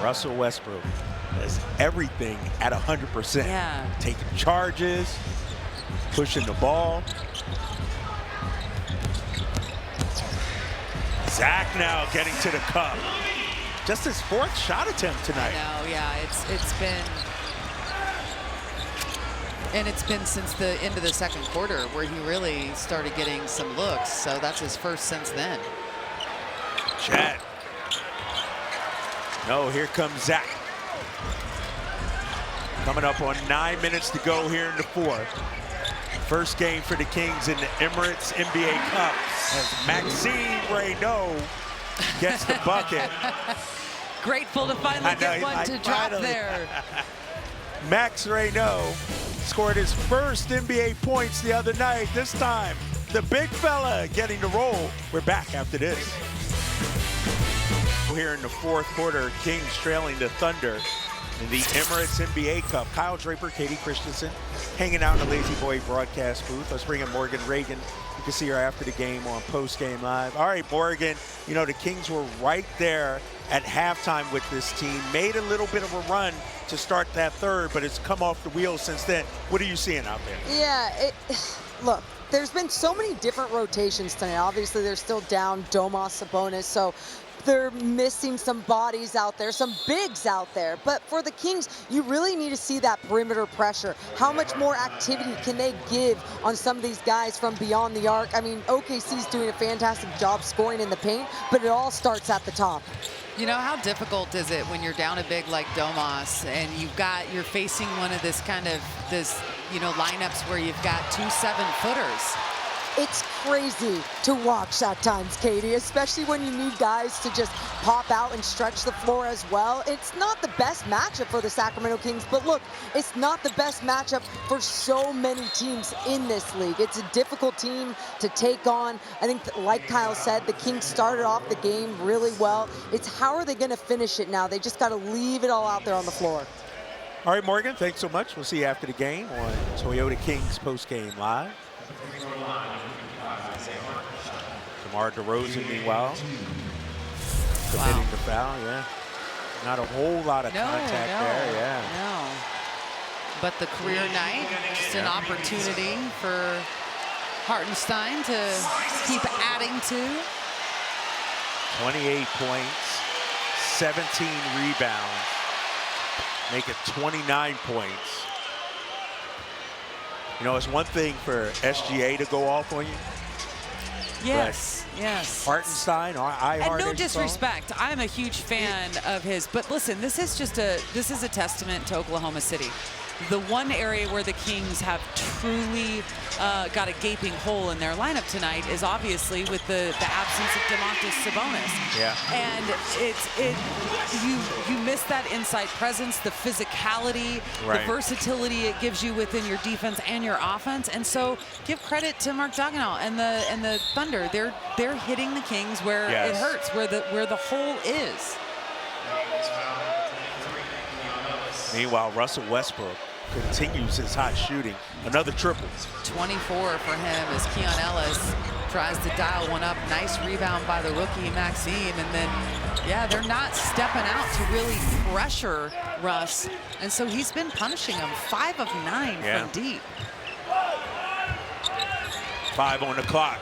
Russell Westbrook has everything at 100%. Yeah. Taking charges, pushing the ball. Zach now getting to the cup. Just his 4th shot attempt tonight. I know, yeah, it's been since the end of the 2nd quarter where he really started getting some looks. So that's his first since then. Chet. No, here comes Zach. Coming up on 9 minutes to go here in the 4th. First game for the Kings in the Emirates NBA Cup as Maxime Reynaud gets the bucket. Grateful to finally get one to drop there. Max Reynaud scored his first NBA points the other night. This time, the big fella getting the roll. We're back after this. Here in the 4th quarter, Kings trailing the Thunder in the Emirates NBA Cup. Kyle Draper, Katie Christensen, hanging out in the Lazy Boy broadcast booth. Let's bring in Morgan Reagan. You can see her after the game on Post Game Live. All right, Morgan, you know, the Kings were right there at halftime with this team. Made a little bit of a run to start that third, but it's come off the wheels since then. What are you seeing out there? Yeah, look, there's been so many different rotations tonight. Obviously, they're still down Domas, Sabonis, so they're missing some bodies out there, some bigs out there. But for the Kings, you really need to see that perimeter pressure. How much more activity can they give on some of these guys from beyond the arc? I mean, OKC's doing a fantastic job scoring in the paint, but it all starts at the top. You know, how difficult is it when you're down a big like Domas and you're facing one of this lineups where you've got 2 7-footers? It's crazy to watch at times, Katie, especially when you need guys to just pop out and stretch the floor as well. It's not the best matchup for the Sacramento Kings, but look, it's not the best matchup for so many teams in this league. It's a difficult team to take on. I think, like Kyle said, the Kings started off the game really well. It's how are they going to finish it now? They just got to leave it all out there on the floor. All right, Morgan, thanks so much. We'll see you after the game on Toyota Kings Post Game Live. DeMar DeRozan, meanwhile, committing the foul, yeah. Not a whole lot of contact there, yeah. No. But the career night, just an opportunity for Hartenstein to keep adding to. 28 points, 17 rebounds, make it 29 points. You know, it's one thing for SGA to go off on you. Yes, yes. Hartenstein, and no disrespect, I'm a huge fan of his. But listen, this is a testament to Oklahoma City. The one area where the Kings have truly got a gaping hole in their lineup tonight is obviously with the absence of Domantas Sabonis. Yeah. And you miss that inside presence, the physicality, right, the versatility it gives you within your defense and your offense. And so give credit to Mark Daigneault and the Thunder. They're hitting the Kings where it hurts, where the hole is. Meanwhile, Russell Westbrook continues his hot shooting. Another triple. 24 for him as Keon Ellis tries to dial one up. Nice rebound by the rookie, Maxime. And then, yeah, they're not stepping out to really pressure Russ. And so he's been punishing him. 5 of 9 from deep. 5 on the clock.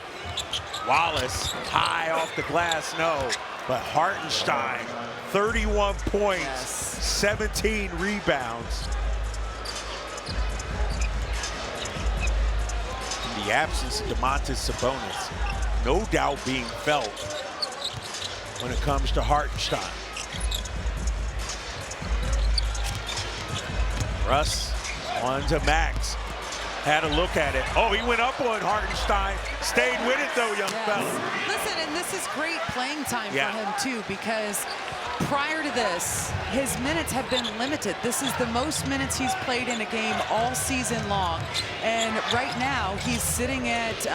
Wallace, high off the glass, no. But Hartenstein, 31 points, 17 rebounds. The absence of Domantas Sabonis, no doubt being felt when it comes to Hartenstein. Russ on to Max. Had a look at it. Oh, he went up on Hartenstein. Stayed with it, though, young fella. Listen, and this is great playing time for him, too, because prior to this, his minutes have been limited. This is the most minutes he's played in a game all season long. And right now, he's sitting at,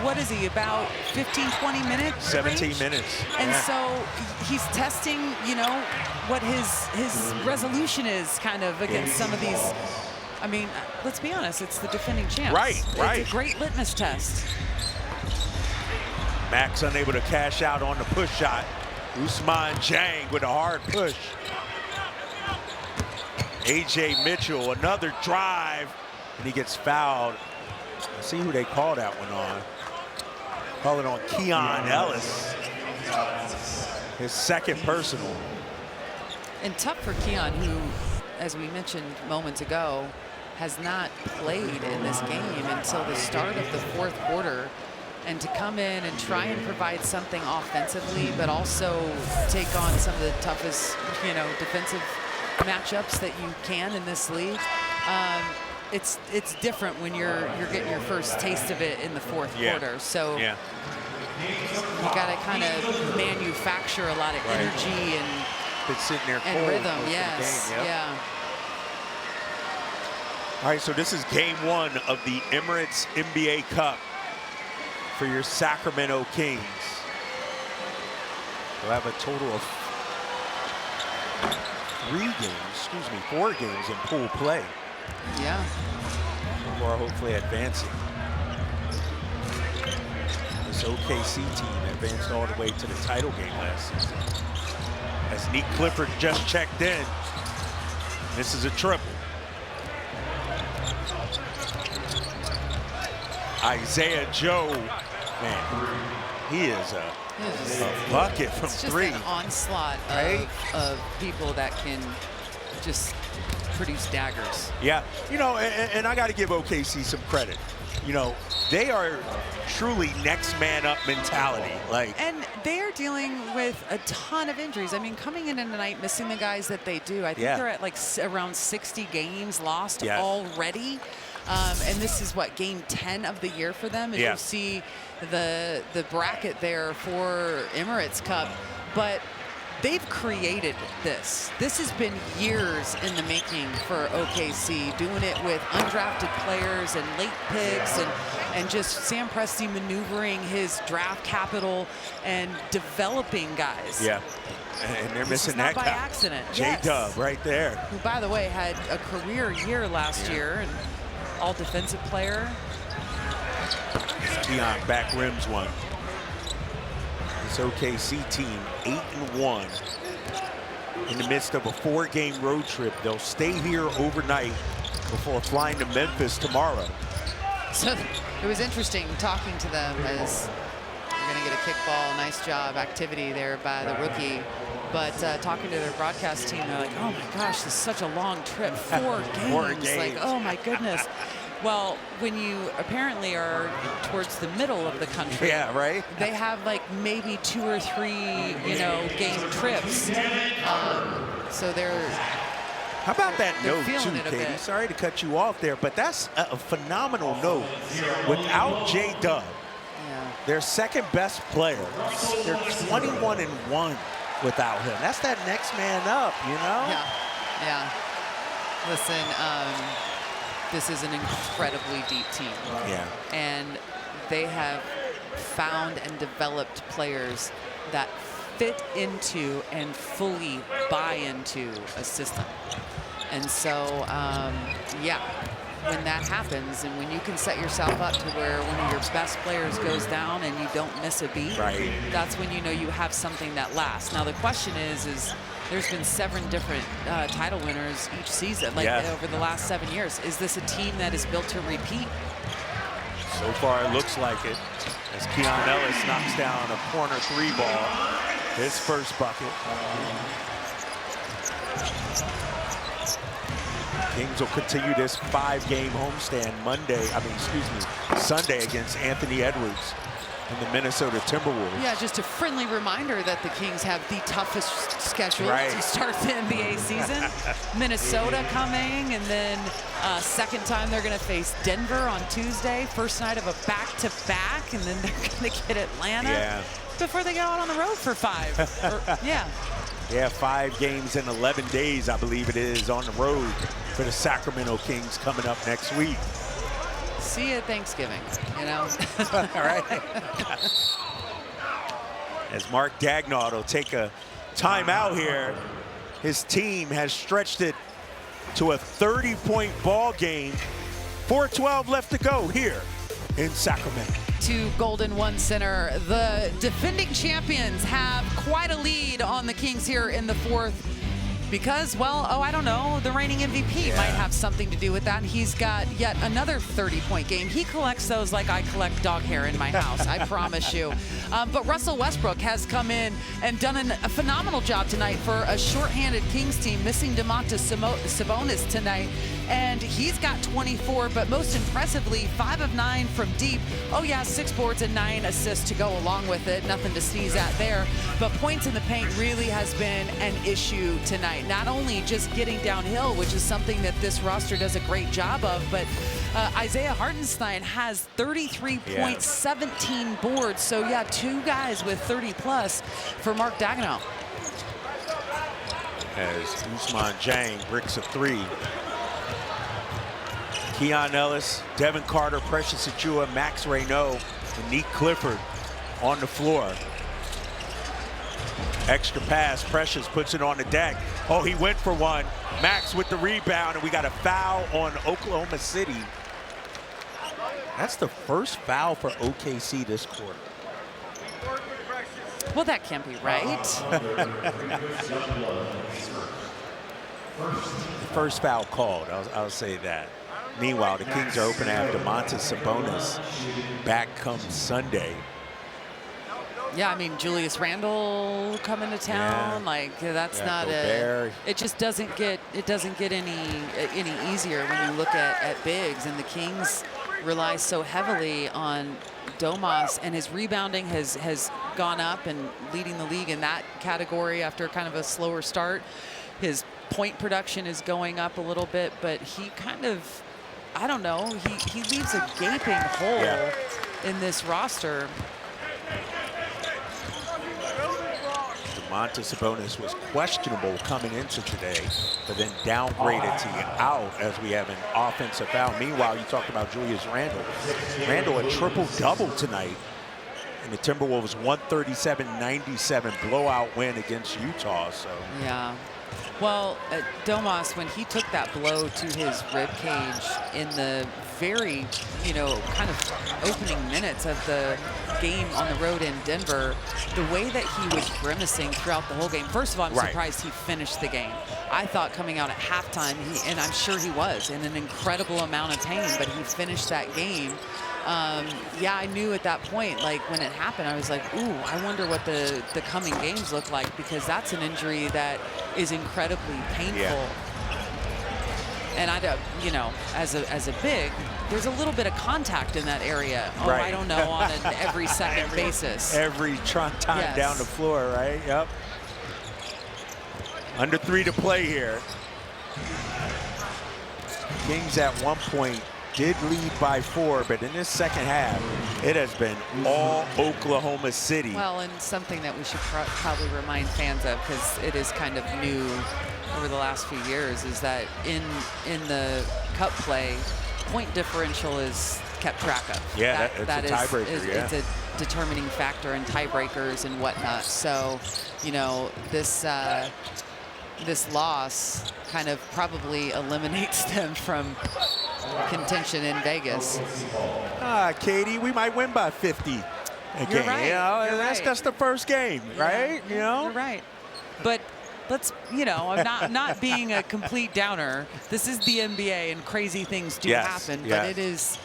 what is he, about 15, 20 minutes? 17 minutes. And so he's testing, you know, what his resolution is kind of against some of these. I mean, let's be honest, it's the defending champs. Right. It's a great litmus test. Max unable to cash out on the push shot. Ousmane Dieng with a hard push. A.J. Mitchell, another drive, and he gets fouled. Let's see who they call that one on. Call it on Keon Ellis. His second personal. And tough for Keon, who, as we mentioned moments ago, has not played in this game until the start of the fourth quarter. And to come in and try and provide something offensively, but also take on some of the toughest, you know, defensive matchups that you can in this league. It's different when you're getting your first taste of it in the fourth quarter. So you got to kind of manufacture a lot of energy and rhythm. Yes, yeah. All right, so this is game 1 of the Emirates NBA Cup for your Sacramento Kings. We'll have a total of 4 games in pool play. Yeah. Before hopefully advancing. This OKC team advanced all the way to the title game last season. As Nick Clifford just checked in, this is a triple. Isaiah Joe, man, he is a bucket from It's just 3. an onslaught Right? of people that can just produce daggers. Yeah, you know, and I got to give OKC some credit. You know, they are truly next man up mentality. And they are dealing with a ton of injuries. I mean, coming in tonight, missing the guys that they do. I think they're at like around 60 games lost already. And this is what, game 10 of the year for them. As you'll see the bracket there for Emirates Cup. But they've created this. This has been years in the making for OKC, doing it with undrafted players and late picks and just Sam Presti maneuvering his draft capital and developing guys. Yeah, and they're missing not that by guy. accident. J-Dub right there. Who, by the way, had a career year last year and all defensive player. Keon back rims one. This OKC team 8-1 in the midst of a 4-game road trip. They'll stay here overnight before flying to Memphis tomorrow. So it was interesting talking to them as we're going to get a kickball, nice job, activity there by the rookie. But talking to their broadcast team, they're like, oh my gosh, this is such a long trip, 4 games. 4 games. Like, oh my goodness. Well, when you apparently are towards the middle of the country, they have like maybe 2 or 3, you know, game trips. So they're. How about that note too, it a Katie? bit. Sorry to cut you off there, but that's a phenomenal note. Without J-Dub, their second best player, they're 21-1 without him. That's that next man up, you know? Yeah. Listen, this is an incredibly deep team. Yeah. And they have found and developed players that fit into and fully buy into a system. And so, yeah, when that happens and when you can set yourself up to where one of your best players goes down and you don't miss a beat, that's when you know you have something that lasts. Now, the question is there's been 7 different title winners each season, over the last 7 years. Is this a team that is built to repeat? So far, it looks like it. As Keon Ellis knocks down a corner 3 ball, his first bucket. Kings will continue this 5-game homestand Sunday against Anthony Edwards and the Minnesota Timberwolves. Yeah, just a friendly reminder that the Kings have the toughest schedule to start the NBA season. Minnesota coming, and then second time they're going to face Denver on Tuesday. First night of a back-to-back, and then they're going to get Atlanta before they go out on the road for 5. Yeah, 5 games in 11 days, I believe it is, on the road for the Sacramento Kings coming up next week. See you at Thanksgiving, you know? All right. As Mark Dagnall will take a timeout here, his team has stretched it to a 30-point ball game. 4:12 left to go here in Sacramento. To Golden One Center, the defending champions have quite a lead on the Kings here in the 4th. Because, well, I don't know, the reigning MVP might have something to do with that. He's got yet another 30-point game. He collects those like I collect dog hair in my house, I promise you. But Russell Westbrook has come in and done a phenomenal job tonight for a shorthanded Kings team, missing Domantas Sabonis tonight. And he's got 24, but most impressively, 5 of 9 from deep. 6 boards and 9 assists to go along with it. Nothing to sneeze at there. But points in the paint really has been an issue tonight. Not only just getting downhill, which is something that this roster does a great job of, but Isaiah Hartenstein has 33 points, 17 boards. So, 2 guys with 30-plus for Mark Dagnall. As Usman Jang bricks a 3. Keon Ellis, Devin Carter, Precious Achiuwa, Max Reynaud, and Nick Clifford on the floor. Extra pass, Precious puts it on the deck. Oh, he went for one. Max with the rebound, and we got a foul on Oklahoma City. That's the first foul for OKC this quarter. Well, that can't be right. First foul called, I'll say that. Meanwhile, the Kings are open to have Domantas Sabonis back come Sunday. Yeah, I mean, Julius Randle coming to town, like that's not Gobert. it just doesn't get any easier when you look at bigs, and the Kings rely so heavily on Domas, and his rebounding has gone up and leading the league in that category after kind of a slower start. His point production is going up a little bit, but he kind of, I don't know, he leaves a gaping hole in this roster. Domantas Sabonis was questionable coming into today, but then downgraded to out as we have an offensive foul. Meanwhile, you talked about Julius Randle. Randle a triple-double tonight, and the Timberwolves 137-97 blowout win against Utah. So yeah. Well, Domas, when he took that blow to his rib cage in the very, kind of opening minutes of the game on the road in Denver, the way that he was grimacing throughout the whole game. First of all, I'm surprised he finished the game. I thought coming out at halftime, and I'm sure he was in an incredible amount of pain, but he finished that game. Yeah, I knew at that point, like when it happened, I was like, ooh, I wonder what the coming games look like, because that's an injury that is incredibly painful. Yeah. And I don't, as a big, there's a little bit of contact in that area. Oh, I don't know, on an every second basis. Every time down the floor, right? Yep. Under 3 to play here. Kings at one point did lead by 4, but in this second half, it has been all Oklahoma City. Well, and something that we should probably remind fans of, because it is kind of new over the last few years, is that in the cup play, point differential is kept track of. Yeah, that is a tiebreaker. It's a determining factor in tiebreakers and whatnot. So, this loss kind of probably eliminates them from contention in Vegas. Katie, we might win by 50 again. You're right. That's just the first game, right? You're right. But let's, I'm not being a complete downer. This is the NBA, and crazy things do happen. But it is,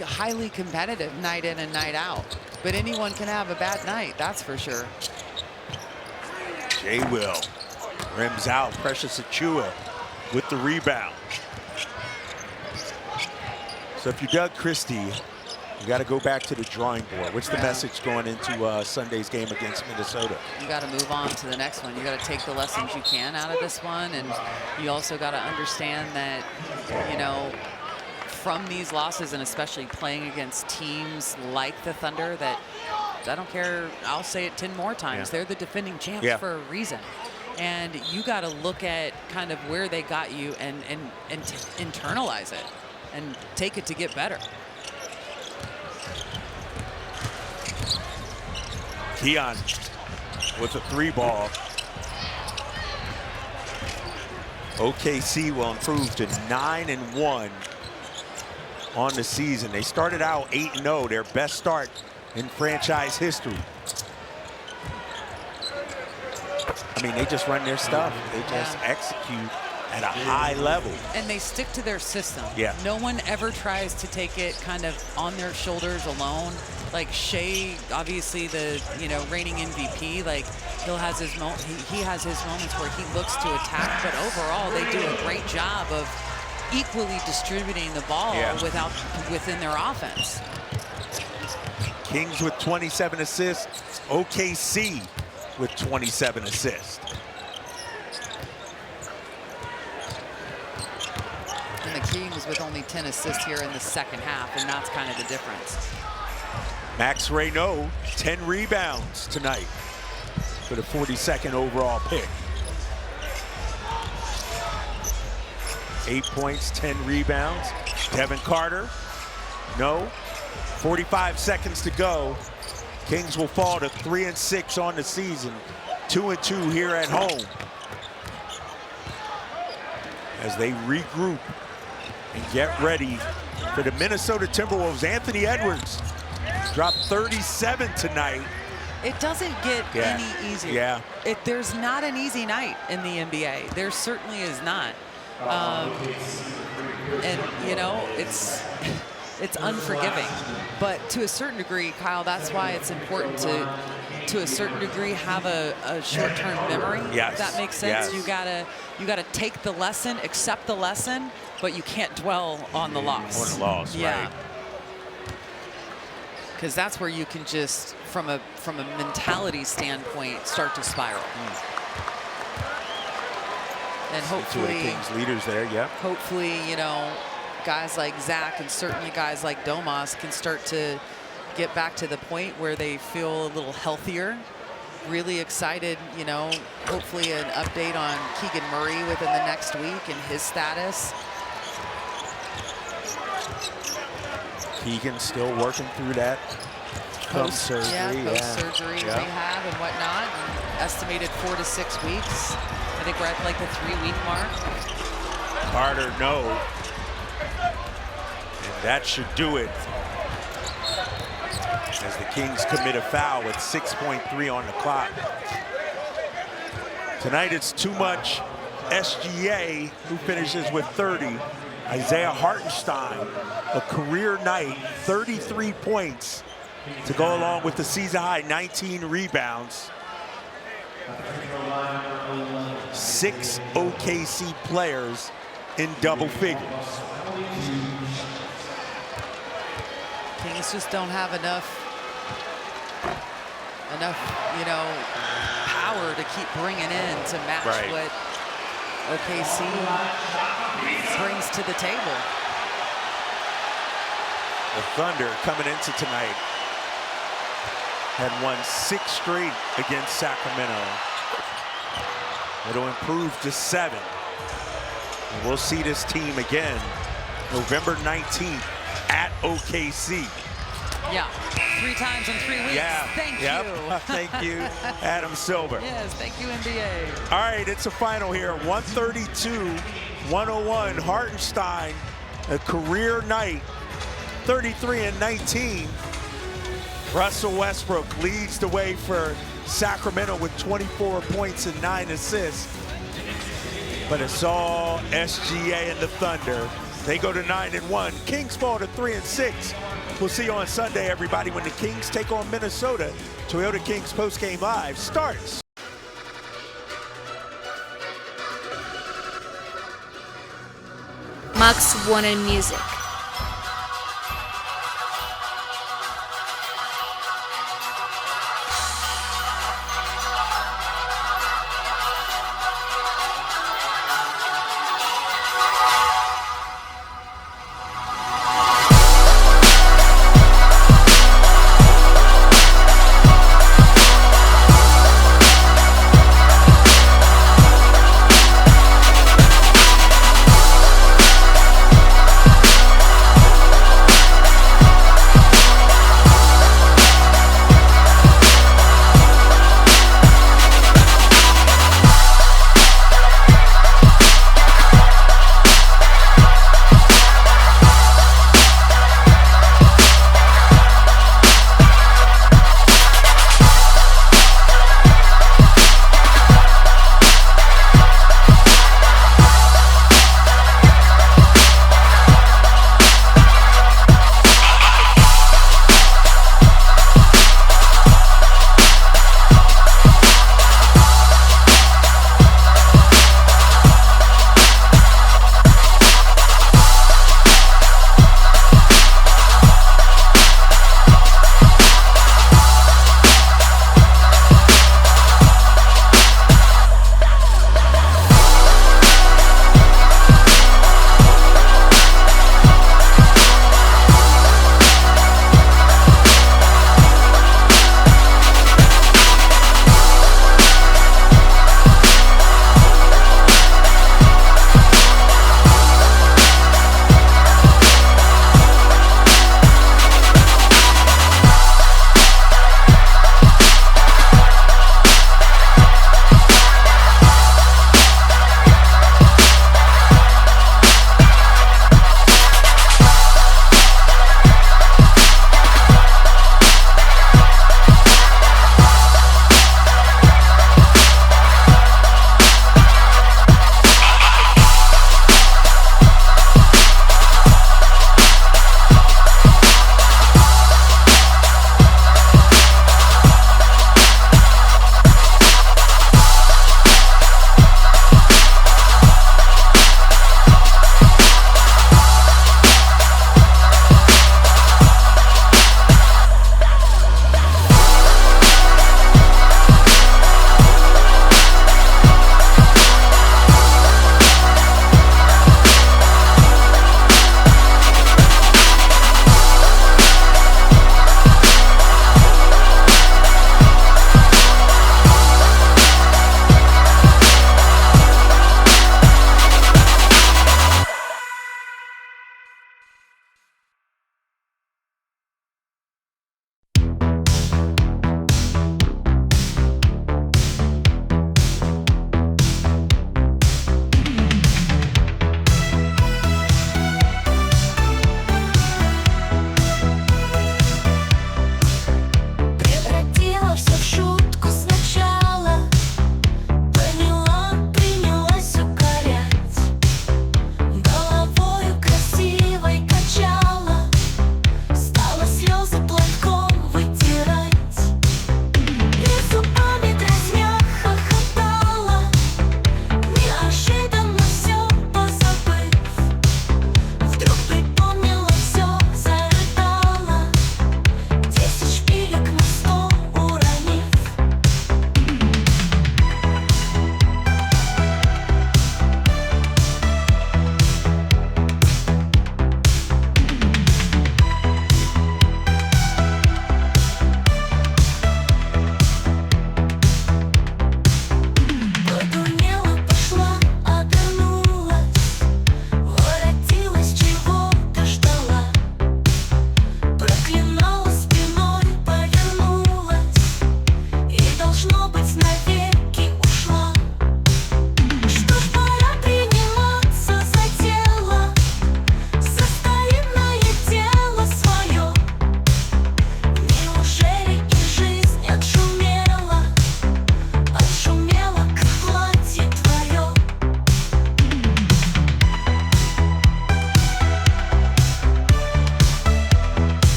highly competitive night in and night out. But anyone can have a bad night, that's for sure. Jay Will rims out. Precious Achiuwa with the rebound. So if you're Doug Christie, you got to go back to the drawing board. What's the message going into Sunday's game against Minnesota? You got to move on to the next one. You got to take the lessons you can out of this one, and you also got to understand that, from these losses, and especially playing against teams like the Thunder, that I don't care, I'll say it 10 more times, they're the defending champs for a reason. And you got to look at kind of where they got you and internalize it and take it to get better. Keon with a 3-ball. OKC will improve to 9-1 on the season. They started out 8-0, their best start in franchise history. I mean, they just run their stuff. They just execute at a high level. And they stick to their system. Yeah. No one ever tries to take it kind of on their shoulders alone. Like Shea, obviously the reigning MVP, like he has his moments where he looks to attack, but overall they do a great job of equally distributing the ball within their offense. Kings with 27 assists, OKC with 27 assists. And the Kings with only 10 assists here in the second half, and that's kind of the difference. Max Reynaud, 10 rebounds tonight for the 42nd overall pick. 8 points, 10 rebounds. Devin Carter, no. 45 seconds to go. Kings will fall to 3-6 on the season 2-2 here at home as they regroup and get ready for the Minnesota Timberwolves. Anthony Edwards dropped 37 tonight. It doesn't get any easier. Yeah. There's not an easy night in the NBA. There certainly is not. And, you know, it's unforgiving. But to a certain degree, Kyle, that's why it's important to a certain degree, have a short-term memory. Yes. If that makes sense. Yes. You gotta take the lesson, accept the lesson, but you can't dwell on the loss. On the loss, right. Because that's where you can just, from a mentality standpoint, start to spiral. And hopefully, two of the Kings leaders there, yeah. Hopefully, you know, guys like Zach and certainly guys like Domas can start to get back to the point where they feel a little healthier. Really excited, you know, hopefully an update on Keegan Murray within the next week and his status. Keegan still working through that post-surgery. Post-surgery rehab and whatnot. And estimated 4 to 6 weeks. I think we're at like the 3-week mark. Carter, no. And that should do it. As the Kings commit a foul with 6.3 on the clock. Tonight it's too much SGA, who finishes with 30. Isaiah Hartenstein, a career night, 33 points to go along with the season high 19 rebounds. 6 OKC players in double figures. Kings just don't have enough, you know, power to keep bringing in to match what OKC brings to the table. The Thunder coming into tonight had won 6 straight against Sacramento. It'll improve to 7. And we'll see this team again November 19th at OKC. Yeah, 3 times in 3 weeks. Yeah. Thank you. Thank you, Adam Silver. Yes, thank you, NBA. All right, it's a final here. 132-101. Hartenstein, a career night, 33 and 19. Russell Westbrook leads the way for Sacramento with 24 points and 9 assists. But it's all SGA and the Thunder. They go to 9-1. Kings fall to 3-6. We'll see you on Sunday, everybody, when the Kings take on Minnesota. Toyota Kings postgame live starts. Max Warner Music.